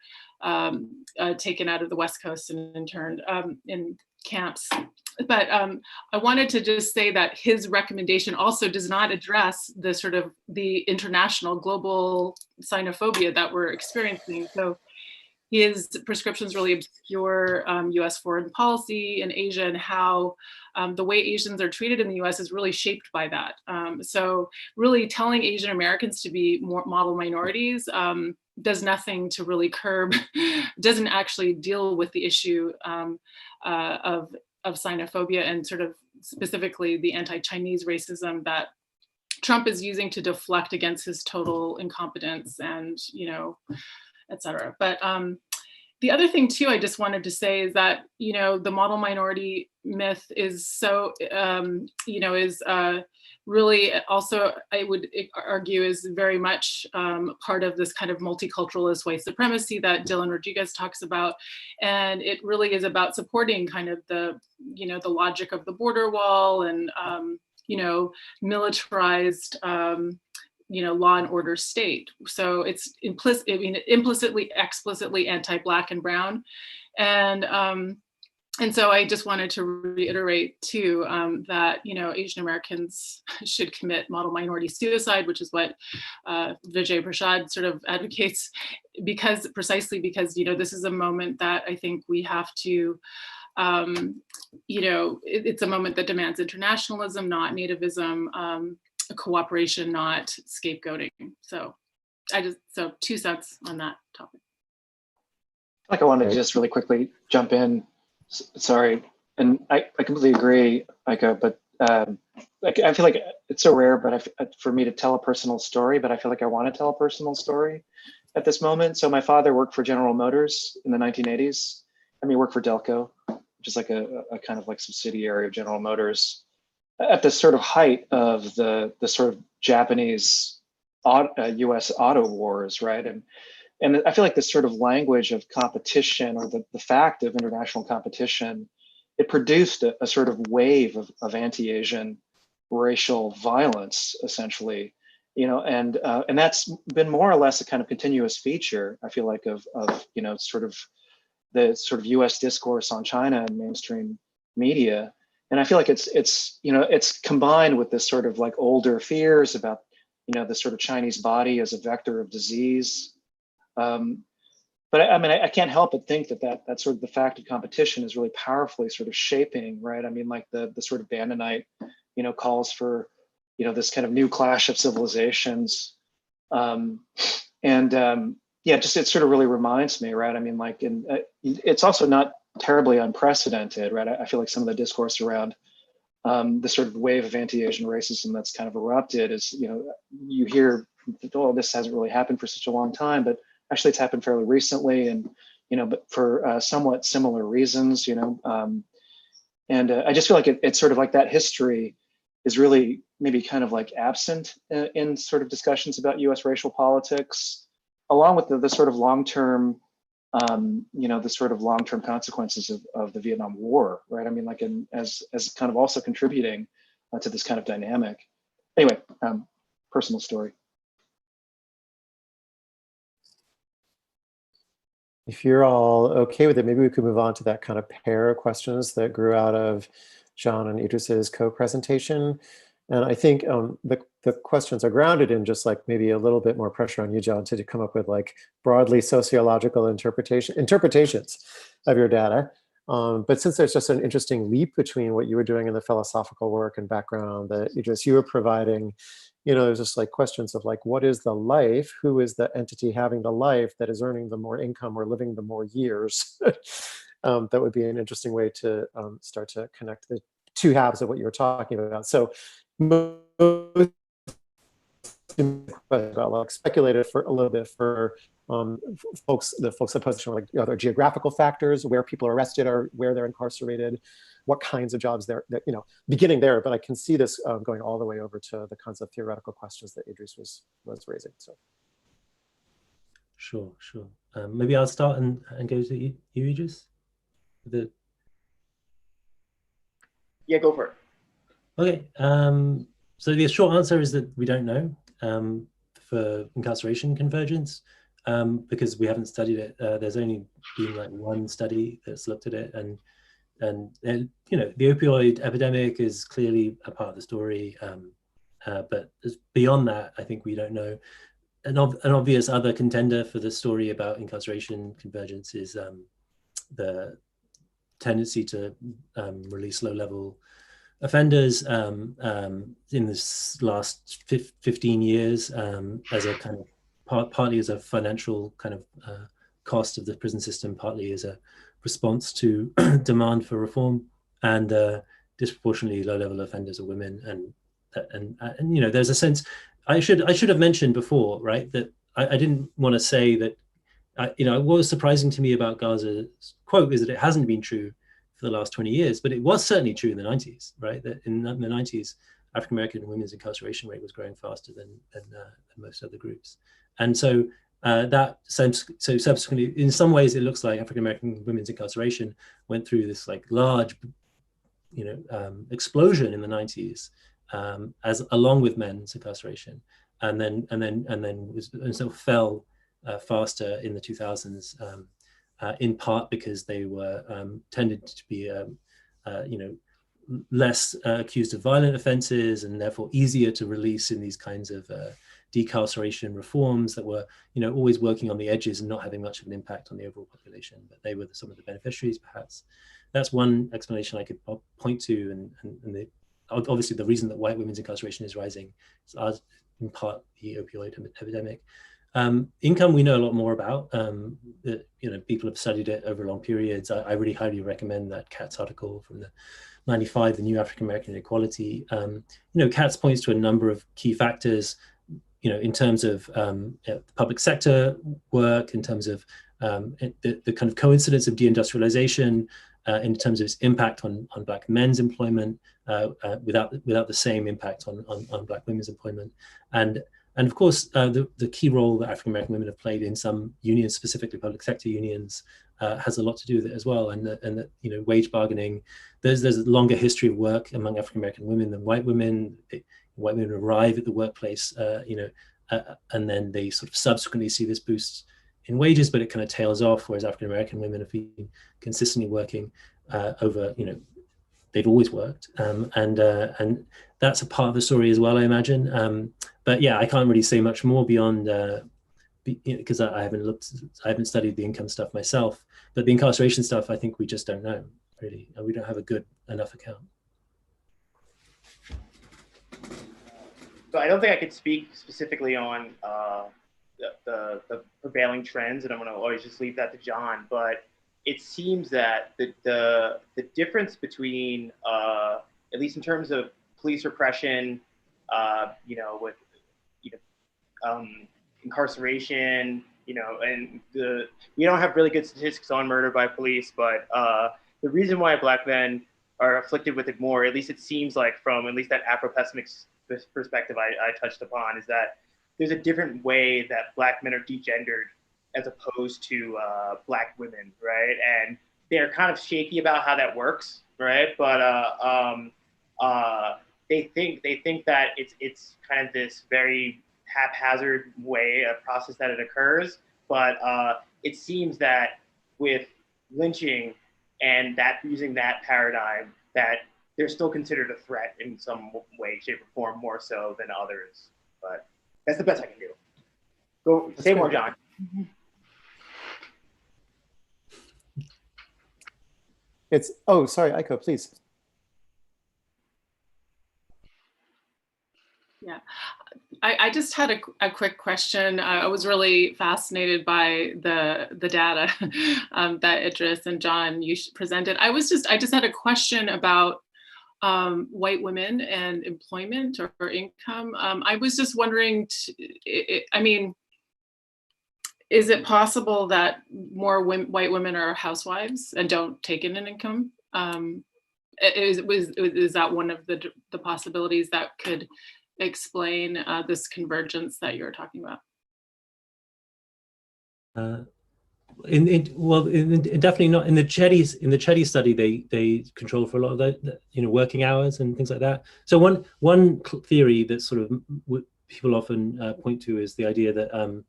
taken out of the West Coast and interned in camps. But I wanted to just say that his recommendation also does not address the sort of the international global xenophobia that we're experiencing. So his prescriptions really obscure US foreign policy in Asia, and how the way Asians are treated in the US is really shaped by that. So really telling Asian Americans to be more model minorities does nothing to really curb, doesn't actually deal with the issue of xenophobia, and sort of specifically the anti-Chinese racism that Trump is using to deflect against his total incompetence and, you know, et cetera. But the other thing too, I just wanted to say is that, you know, the model minority myth is so, you know, is really also, I would argue, is very much part of this kind of multiculturalist white supremacy that Dylan Rodriguez talks about. And it really is about supporting kind of the, you know, the logic of the border wall and, you know, militarized, you know, law and order state. So it's implicitly, explicitly anti-Black and brown. And so I just wanted to reiterate too that, you know, Asian Americans should commit model minority suicide, which is what Vijay Prashad sort of advocates, precisely because, you know, this is a moment that I think we have to, you know, it's a moment that demands internationalism, not nativism, cooperation, not scapegoating. So so 2 cents on that topic. Like I wanted to just really quickly jump in. Sorry, and I completely agree, Micah, but like I feel like it's so rare, but for me to tell a personal story, but I feel like I want to tell a personal story at this moment. So my father worked for General Motors in the 1980s. I mean, he worked for Delco, which is like a kind of like subsidiary of General Motors, at the sort of height of the sort of Japanese US auto wars, right? And I feel like this sort of language of competition, or the fact of international competition, it produced a sort of wave of anti-Asian racial violence, essentially, you know, and that's been more or less a kind of continuous feature, I feel like, of you know, sort of the sort of US discourse on China and mainstream media. And I feel like it's you know, it's combined with this sort of like older fears about, you know, the sort of Chinese body as a vector of disease. But I mean, I can't help but think that sort of the fact of competition is really powerfully sort of shaping, right? I mean, like the sort of Bandonite, you know, calls for, you know, this kind of new clash of civilizations. Yeah, just it sort of really reminds me, right? I mean, like, it's also not terribly unprecedented, right? I feel like some of the discourse around the sort of wave of anti-Asian racism that's kind of erupted is, you know, you hear, oh, this hasn't really happened for such a long time, but actually it's happened fairly recently, and, you know, but for somewhat similar reasons, you know, I just feel like it's sort of like that history is really maybe kind of like absent in sort of discussions about US racial politics, along with the sort of long-term, you know, the sort of long-term consequences of the Vietnam War, right? I mean, like as kind of also contributing to this kind of dynamic. Anyway, personal story. If you're all okay with it, maybe we could move on to that kind of pair of questions that grew out of John and Idris's co-presentation. And I think the questions are grounded in just like maybe a little bit more pressure on you, John, to come up with like broadly sociological interpretations of your data. But since there's just an interesting leap between what you were doing in the philosophical work and background that Idris, you were providing, you know, there's just like questions of like, what is the life? Who is the entity having the life that is earning the more income or living the more years? That would be an interesting way to start to connect the two halves of what you were talking about. So most about like speculated for a little bit for the folks in position, like, you know, there are geographical factors, where people are arrested or where they're incarcerated, what kinds of jobs they're, you know, beginning there. But I can see this going all the way over to the kinds of theoretical questions that Idris was raising. So Sure. Maybe I'll start and go to you, Idris. Yeah, go for it. Okay. So the short answer is that we don't know for incarceration convergence because we haven't studied it. There's only been like one study that's looked at it, and you know, the opioid epidemic is clearly a part of the story, but beyond that, I think we don't know. An obvious other contender for the story about incarceration convergence is the tendency to release low-level offenders in this last 15 years as a kind of partly as a financial kind of cost of the prison system, partly as a response to demand for reform, and disproportionately low-level offenders are women, and you know, there's a sense. I should have mentioned before, right, that I didn't want to say that. You know, what was surprising to me about Gaza's quote is that it hasn't been true for the last 20 years, but it was certainly true in the 90s, right? That in the 90s, African American women's incarceration rate was growing faster than most other groups, and so subsequently, in some ways, it looks like African American women's incarceration went through this like large, you know, explosion in the 90s. As along with men's incarceration, and then fell faster in the 2000s, in part because they were tended to be, you know, less accused of violent offenses and therefore easier to release in these kinds of decarceration reforms that were, you know, always working on the edges and not having much of an impact on the overall population, but they were some of the beneficiaries, perhaps. That's one explanation I could point to, and obviously the reason that white women's incarceration is rising is in part the opioid epidemic. Income we know a lot more about. You know, people have studied it over long periods. I really highly recommend that Katz article from the 95, the New African American Inequality. You know, Katz points to a number of key factors, you know, in terms of public sector work, in terms of the kind of coincidence of deindustrialization, in terms of its impact on Black men's employment, without the same impact on Black women's employment, and of course the key role that African American women have played in some unions, specifically public sector unions, has a lot to do with it as well. And that you know, wage bargaining, there's a longer history of work among African American women than white women. White women arrive at the workplace, you know, and then they sort of subsequently see this boost in wages, but it kind of tails off, whereas African American women have been consistently working over, you know, they've always worked, and that's a part of the story as well, I imagine. But yeah, I can't really say much more beyond because I haven't studied the income stuff myself. But the incarceration stuff, I think we just don't know really. We don't have a good enough account. So I don't think I could speak specifically on the prevailing trends, and I'm going to always just leave that to John. But it seems that the difference between, at least in terms of police repression, you know, with incarceration, you know, and we don't have really good statistics on murder by police, but the reason why Black men are afflicted with it more, at least it seems like from at least that Afro-pessimistic perspective I touched upon, is that there's a different way that Black men are degendered as opposed to Black women, right? And they're kind of shaky about how that works, right? But they think that it's kind of this very haphazard way, a process that it occurs. But it seems that with lynching and that using that paradigm, that they're still considered a threat in some way, shape, or form, more so than others. But that's the best I can do. Go say more, John. Oh, sorry, Aiko, please. Yeah, I just had a quick question. I was really fascinated by the data that Idris and John, you presented. I just had a question about white women and employment or income. I was just wondering, I mean, is it possible that more white women are housewives and don't take in an income? Is that one of the possibilities that could explain this convergence that you're talking about? Definitely not in the Chetty study. They control for a lot of the working hours and things like that. So one theory that sort of people often point to is the idea that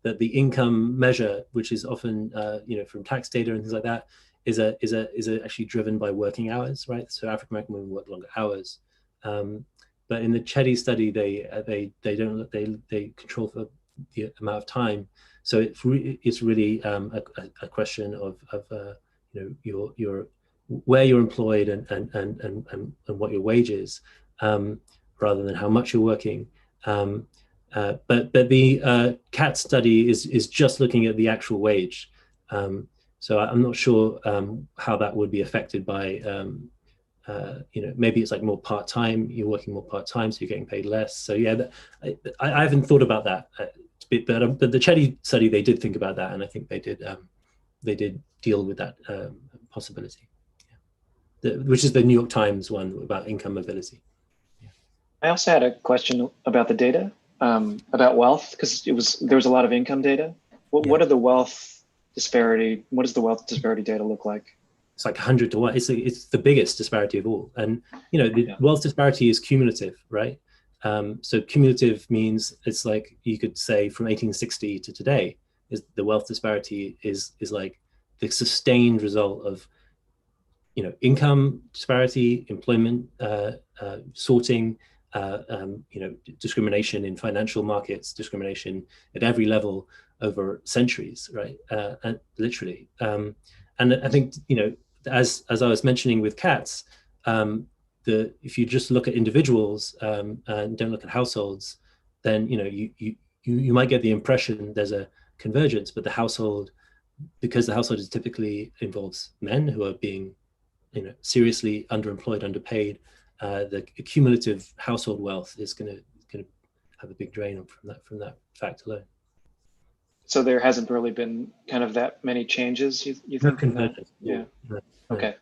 that the income measure, which is often from tax data and things like that, is actually driven by working hours, right? So African American women work longer hours, but in the Chetty study, they control for the amount of time. So it's really a question of your where you're employed and what your wage is, rather than how much you're working. But the CAT study is just looking at the actual wage. So I'm not sure how that would be affected by, maybe it's like more part-time, you're working more part-time, so you're getting paid less. So yeah, I haven't thought about that. But the Chetty study, they did think about that, and I think they did deal with that possibility, which is the New York Times one about income mobility. Yeah. I also had a question about the data, about wealth, because there was a lot of income data. What are the wealth disparity? What does the wealth disparity data look like? It's like 100 to 1. It's the biggest disparity of all, and the wealth disparity is cumulative, right? So cumulative means it's like you could say from 1860 to today, is the wealth disparity is like the sustained result of income disparity, employment sorting, discrimination in financial markets, discrimination at every level over centuries, right? And literally, and I think as I was mentioning with cats. If you just look at individuals and don't look at households, then you might get the impression there's a convergence, but because the household is typically involves men who are being seriously underemployed, underpaid, the cumulative household wealth is going to have a big drain from that fact alone. So there hasn't really been kind of that many changes, you think? In that? Yeah. Okay.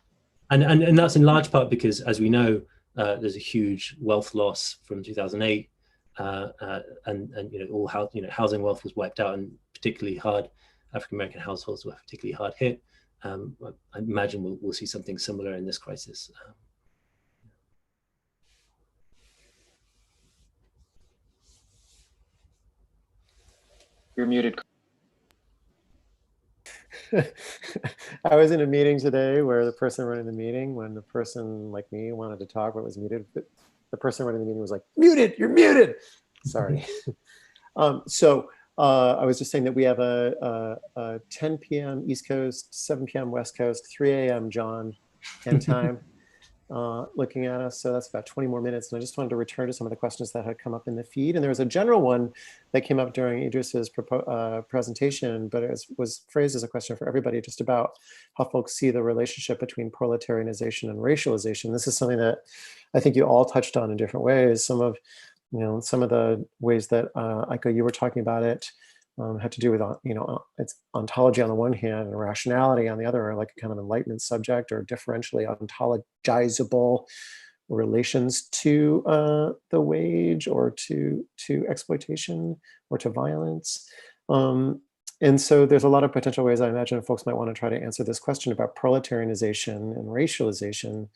And that's in large part because, as we know, there's a huge wealth loss from 2008, and all housing wealth was wiped out, and particularly hard African American households were particularly hard hit. I imagine we'll see something similar in this crisis. You're muted. I was in a meeting today where the person running the meeting, when the person like me wanted to talk but was muted, the person running the meeting was like, muted, you're muted. Sorry. So I was just saying that we have a 10 p.m. East Coast, 7 p.m. West Coast, 3 a.m. John end time looking at us. So that's about 20 more minutes. And I just wanted to return to some of the questions that had come up in the feed. And there was a general one that came up during Idris's presentation, but it was phrased as a question for everybody, just about how folks see the relationship between proletarianization and racialization. This is something that I think you all touched on in different ways. Some of the ways that Aiko, you were talking about it, had to do with its ontology on the one hand and rationality on the other, like a kind of enlightenment subject or differentially ontologizable relations to the wage or to exploitation or to violence. And so there's a lot of potential ways I imagine folks might want to try to answer this question about proletarianization and racialization.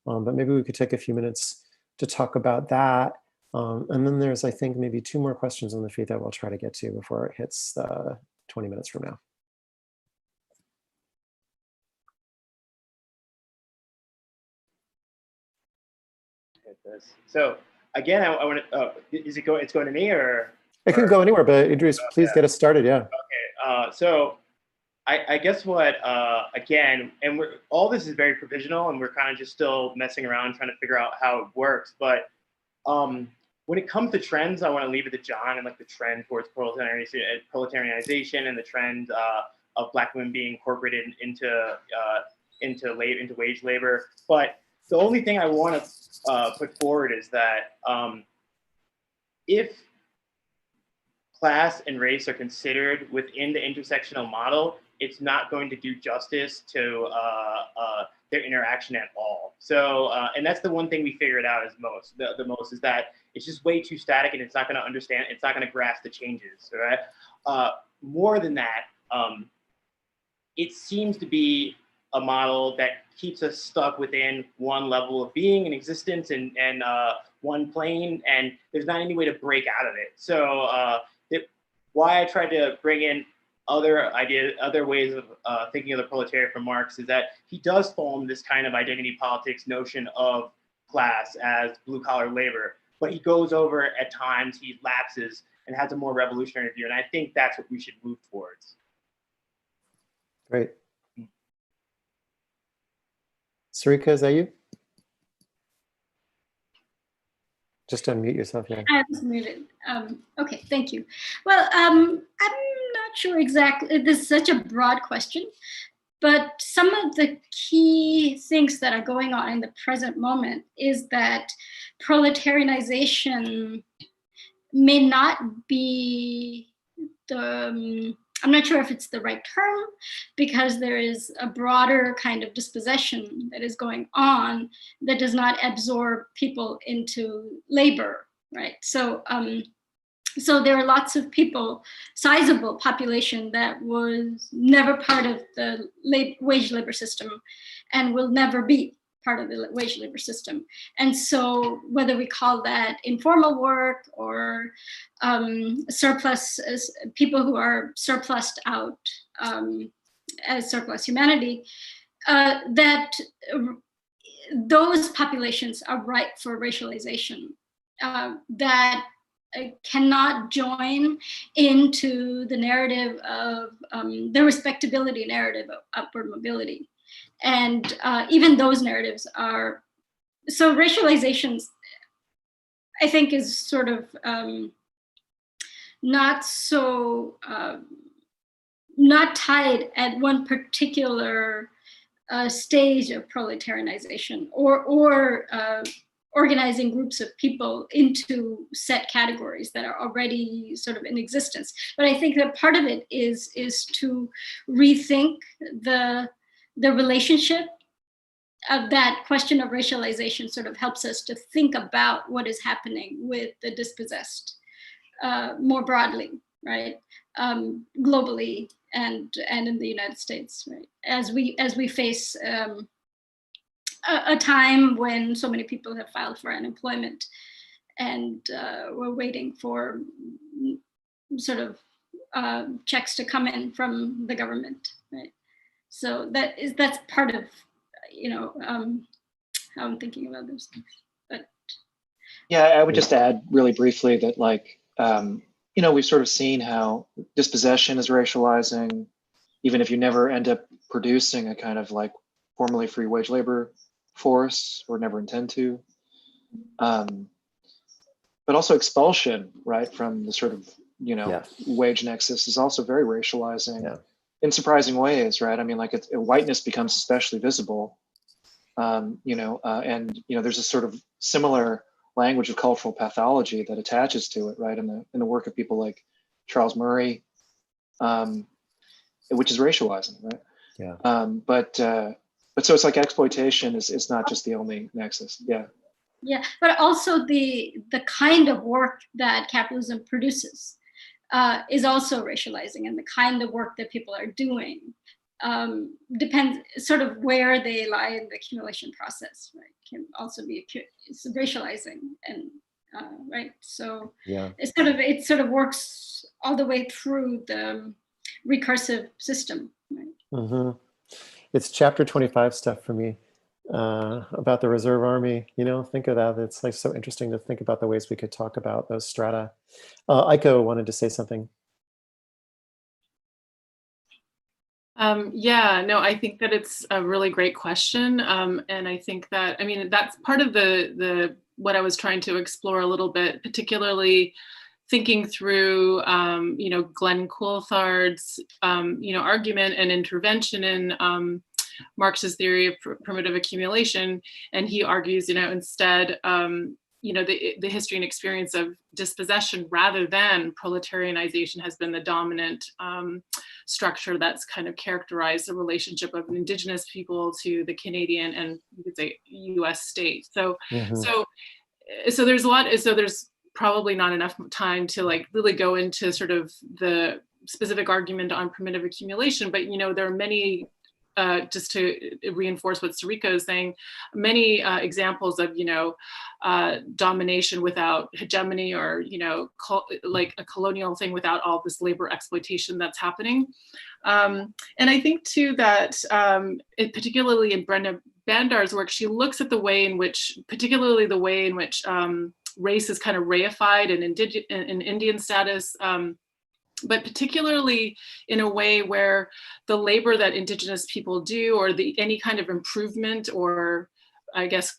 But maybe we could take a few minutes to talk about that. And then there's, I think, maybe 2 more questions on the feed that we'll try to get to before it hits 20 minutes from now. So again, I want to, it's going to me or? It can go anywhere, but Idris, please get us started, yeah. Okay, so I guess what, again, and all this is very provisional and we're kind of just still messing around trying to figure out how it works, but when it comes to trends, I want to leave it to John and like the trend towards proletarianization and the trend of Black women being incorporated into wage labor. But the only thing I want to put forward is that if class and race are considered within the intersectional model, it's not going to do justice to their interaction at all. So, and that's the one thing we figured out as the most is that it's just way too static and it's not going to understand, it's not going to grasp the changes, right? More than that, it seems to be a model that keeps us stuck within one level of being and existence and one plane, and there's not any way to break out of it. So why I tried to bring in other ideas, other ways of thinking of the proletariat from Marx is that he does fall in this kind of identity politics notion of class as blue collar labor, but he goes over at times, he lapses and has a more revolutionary view. And I think that's what we should move towards. Great. Sarika, is that you? Just unmute yourself, yeah. I was muted. Okay, thank you. Well, I'm not sure exactly. This is such a broad question, but some of the key things that are going on in the present moment is that proletarianization may not be the, I'm not sure if it's the right term, because there is a broader kind of dispossession that is going on that does not absorb people into labor, right? So, so there are lots of people, sizable population that was never part of the wage labor system and will never be part of the wage labor system. And so whether we call that informal work or surplus, people who are surplused out as surplus humanity, that those populations are ripe for racialization, that cannot join into the narrative of the respectability narrative of upward mobility. And even those narratives are, so racializations, I think, is sort of not so, not tied at one particular stage of proletarianization or organizing groups of people into set categories that are already sort of in existence. But I think that part of it is to rethink the relationship of that question of racialization. Sort of helps us to think about what is happening with the dispossessed more broadly, right? Globally and in the United States, right? As we face a time when so many people have filed for unemployment and we're waiting for sort of checks to come in from the government, right? So that's part of, you know, how I'm thinking about those things. But yeah, I would just add really briefly that, like, you know, we've sort of seen how dispossession is racializing, even if you never end up producing a kind of like formally free wage labor force or never intend to. But also expulsion, right, from the sort of, you know, wage nexus is also very racializing in surprising ways, right? I mean, like whiteness becomes especially visible, you know, and, you know, there's a sort of similar language of cultural pathology that attaches to it, right, in the work of people like Charles Murray, which is racializing, right? Yeah. But so it's like exploitation is not just the only nexus. Yeah. Yeah, but also the kind of work that capitalism produces is also racializing, and the kind of work that people are doing depends sort of where they lie in the accumulation process, right? Can also be it's racializing, and right. So yeah, it sort of works all the way through the recursive system, right? Mm-hmm. It's chapter 25 stuff for me about the reserve army. You know, think of that. It's like so interesting to think about the ways we could talk about those strata. Aiko wanted to say something. Yeah, no, I think that it's a really great question. And I think that, I mean, that's part of the what I was trying to explore a little bit, particularly thinking through, you know, Glenn Coulthard's, you know, argument and intervention in Marx's theory of primitive accumulation. And he argues, you know, instead, you know, the history and experience of dispossession rather than proletarianization has been the dominant structure that's kind of characterized the relationship of indigenous people to the Canadian and you could say US state. So, so there's a lot, so there's probably not enough time to like really go into sort of the specific argument on primitive accumulation, but there are many, just to reinforce what Sarika is saying, many examples of domination without hegemony, or like a colonial thing without all this labor exploitation that's happening. And I think too that particularly in Brenda Bandar's work, she looks at the way in which, particularly the way in which race is kind of reified in Indian status, but particularly in a way where the labor that Indigenous people do, or any kind of improvement, or I guess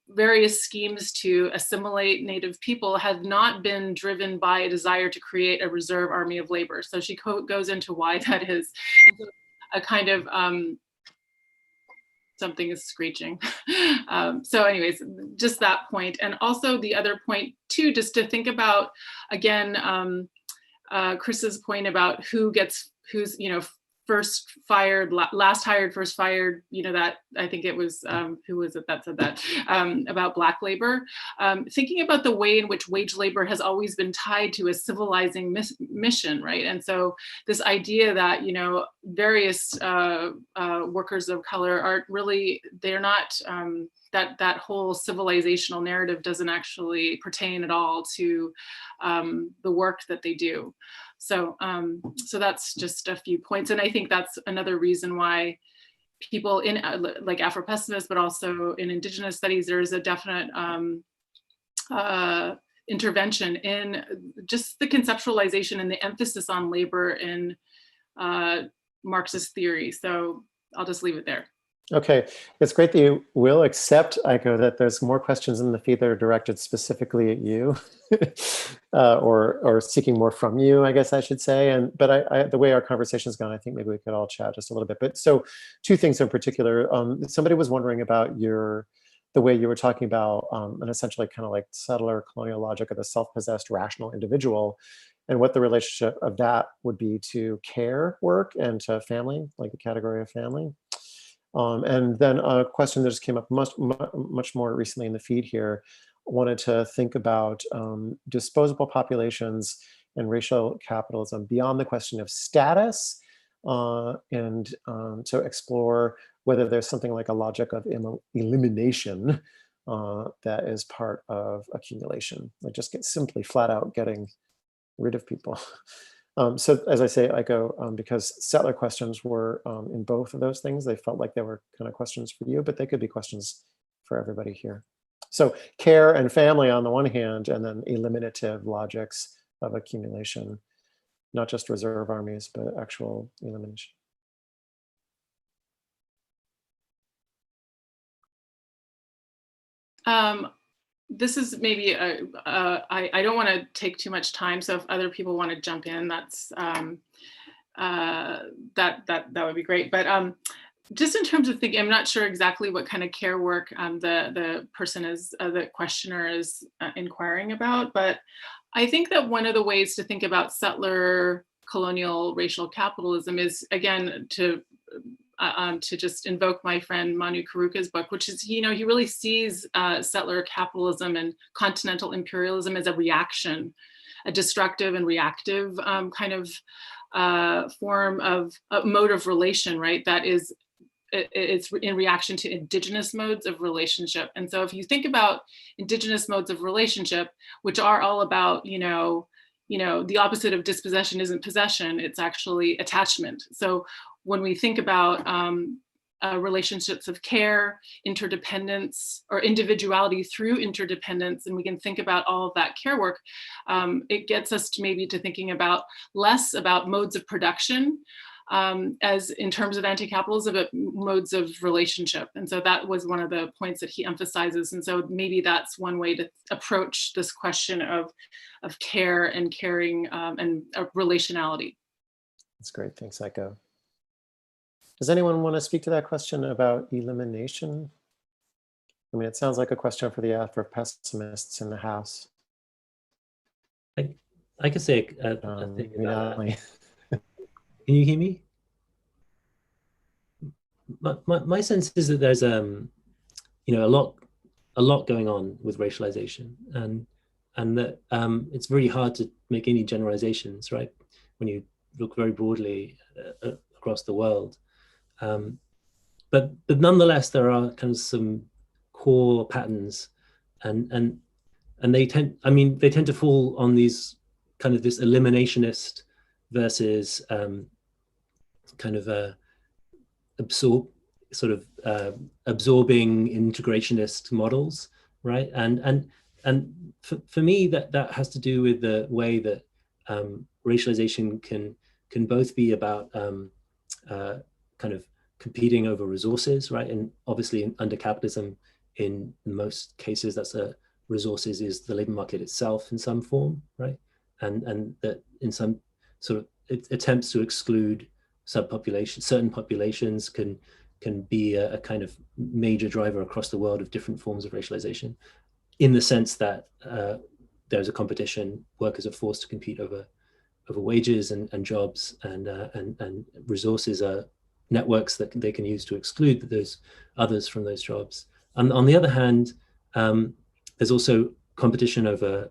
various schemes to assimilate Native people, have not been driven by a desire to create a reserve army of labor. So she goes into why that is. A kind of, something is screeching. So anyways, just that point. And also the other point too, just to think about, again, Chris's point about who's, first fired, last hired, first fired, that, I think it was, who was it that said that, about Black labor. Thinking about the way in which wage labor has always been tied to a civilizing mission, right? And so this idea that, various workers of color aren't really, they're not, that whole civilizational narrative doesn't actually pertain at all to the work that they do. So, so that's just a few points. And I think that's another reason why people in like Afro-pessimists, but also in Indigenous studies, there is a definite intervention in just the conceptualization and the emphasis on labor in Marxist theory. So I'll just leave it there. Okay, it's great that you will accept, Aiko, that there's more questions in the feed that are directed specifically at you, or seeking more from you, I guess I should say. But the way our conversation's gone, I think maybe we could all chat just a little bit. But so, two things in particular. Somebody was wondering about the way you were talking about an essentially kind of like settler colonial logic of the self-possessed rational individual, and what the relationship of that would be to care work and to family, like the category of family. And then a question that just came up much more recently in the feed here, wanted to think about disposable populations and racial capitalism beyond the question of status, and to explore whether there's something like a logic of elimination that is part of accumulation, like just simply flat out getting rid of people. So as I say, Aiko, because settler questions were in both of those things, they felt like they were kind of questions for you, but they could be questions for everybody here. So care and family on the one hand, and then eliminative logics of accumulation, not just reserve armies, but actual elimination. This is maybe, I don't want to take too much time, so if other people want to jump in, that's that would be great. But just in terms of thinking, I'm not sure exactly what kind of care work the person is, the questioner is inquiring about, but I think that one of the ways to think about settler colonial racial capitalism is, again, to just invoke my friend Manu Karuka's book, which is, he really sees settler capitalism and continental imperialism as a reaction, a destructive and reactive kind of form of mode of relation, right? That is, it's in reaction to indigenous modes of relationship. And so if you think about indigenous modes of relationship, which are all about, the opposite of dispossession isn't possession, it's actually attachment. So when we think about relationships of care, interdependence, or individuality through interdependence, and we can think about all of that care work, it gets us to maybe to thinking about less about modes of production as in terms of anti-capitalism, but modes of relationship. And so that was one of the points that he emphasizes. And so maybe that's one way to approach this question of care and caring and relationality. That's great, thanks, Aiko. Does anyone want to speak to that question about elimination? I mean, it sounds like a question for the Afro-pessimists in the house. I could say a thing about that. Can you hear me? My sense is that there's a lot going on with racialization, and that it's very hard to make any generalizations, right? when you look very broadly across the world. But nonetheless, there are kind of some core patterns, and they tend to fall on these kind of this eliminationist versus kind of absorbing integrationist models, right? And for me, that has to do with the way that racialization can both be about kind of competing over resources, right? And obviously under capitalism, in most cases, resources is the labor market itself in some form, right? And that in some sort of attempts to exclude certain populations can be a kind of major driver across the world of different forms of racialization, in the sense that there's a competition, workers are forced to compete over wages and jobs, and resources are networks that they can use to exclude those others from those jobs. And on the other hand, there's also competition over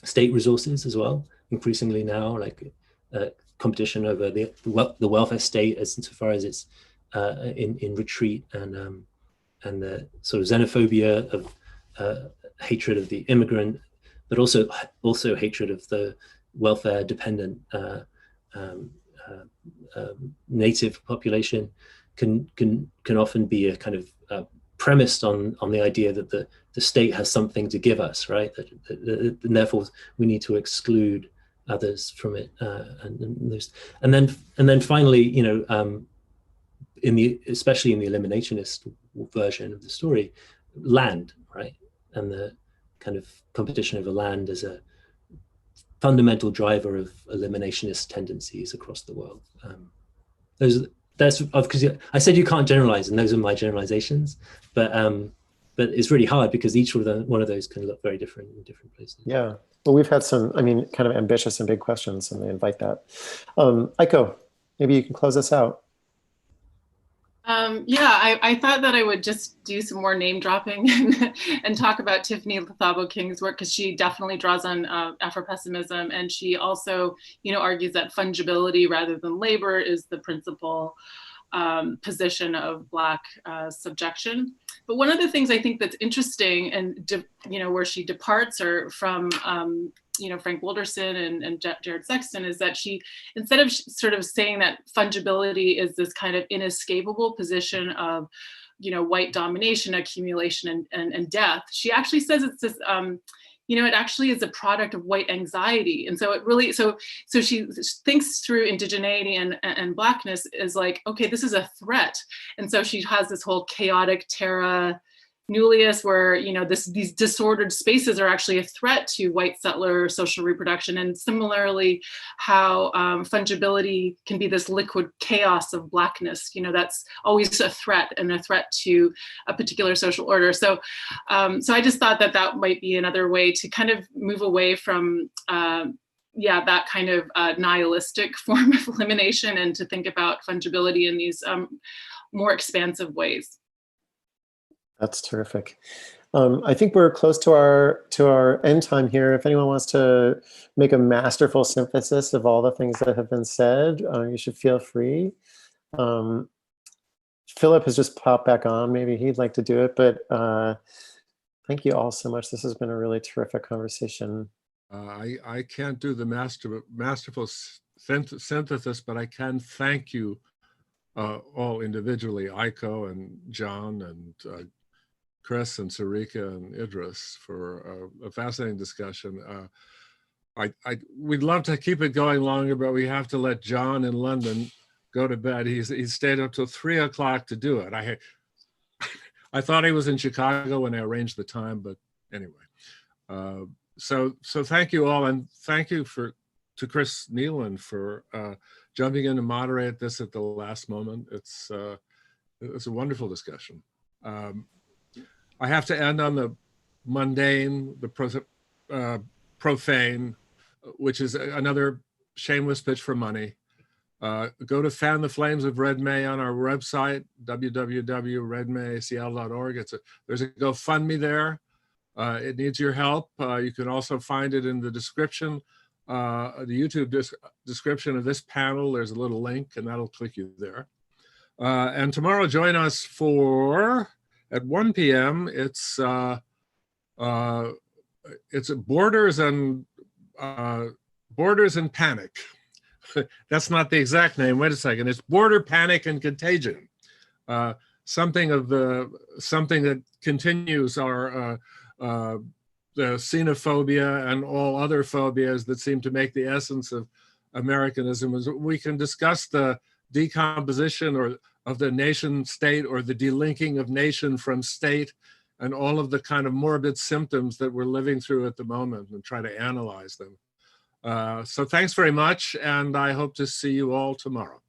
state resources as well, increasingly now, like competition over the welfare state as insofar as it's in retreat, and the sort of xenophobia of hatred of the immigrant, but also hatred of the welfare dependent native population can often be a kind of premised on the idea that the state has something to give us, right? And therefore we need to exclude others from it, and then finally, you know, especially in the eliminationist version of the story, land, right, and the kind of competition over land as a fundamental driver of eliminationist tendencies across the world. That's because I said you can't generalize, and those are my generalizations, but it's really hard because each one of those can look very different in different places. Yeah, well, we've had some, kind of ambitious and big questions, and they invite that. Aiko, maybe you can close us out. Yeah, I thought that I would just do some more name dropping and talk about Tiffany Thabo King's work, because she definitely draws on Afro-pessimism, and she also, argues that fungibility rather than labor is the principal position of Black subjection. But one of the things I think that's interesting, and where she departs from Frank Wilderson and Jared Sexton, is that she, instead of sort of saying that fungibility is this kind of inescapable position of, white domination, accumulation, and death, she actually says it's this, it actually is a product of white anxiety. And so it really, so she thinks through indigeneity and Blackness as like, okay, this is a threat. And so she has this whole chaotic terra nullius where, these disordered spaces are actually a threat to white settler social reproduction. And similarly, how fungibility can be this liquid chaos of Blackness, that's always a threat, and a threat to a particular social order. So I just thought that might be another way to kind of move away from that kind of nihilistic form of elimination, and to think about fungibility in these more expansive ways. That's terrific. I think we're close to our end time here. If anyone wants to make a masterful synthesis of all the things that have been said, you should feel free. Philip has just popped back on. Maybe he'd like to do it, but thank you all so much. This has been a really terrific conversation. I can't do the masterful synthesis, but I can thank you all individually, Aiko and John and Chris and Sarika and Idris, for a fascinating discussion. We'd love to keep it going longer, but we have to let John in London go to bed. He's stayed up till 3 o'clock to do it. I thought he was in Chicago when I arranged the time, but anyway. So thank you all, and thank you to Chris Nealon for jumping in to moderate this at the last moment. It's a wonderful discussion. I have to end on the mundane, the profane, which is another shameless pitch for money. Go to Fan the Flames of Red May on our website, www.redmayseattle.org. There's a GoFundMe there. It needs your help. You can also find it in the description description of this panel, there's a little link and that'll click you there. And tomorrow, join us for, at 1 p.m., it's Borders and Panic. That's not the exact name. Wait a second. It's Border Panic and Contagion. Something that continues our the xenophobia and all other phobias that seem to make the essence of Americanism. Is we can discuss the decomposition of the nation state, or the delinking of nation from state, and all of the kind of morbid symptoms that we're living through at the moment, and try to analyze them. So thanks very much, and I hope to see you all tomorrow.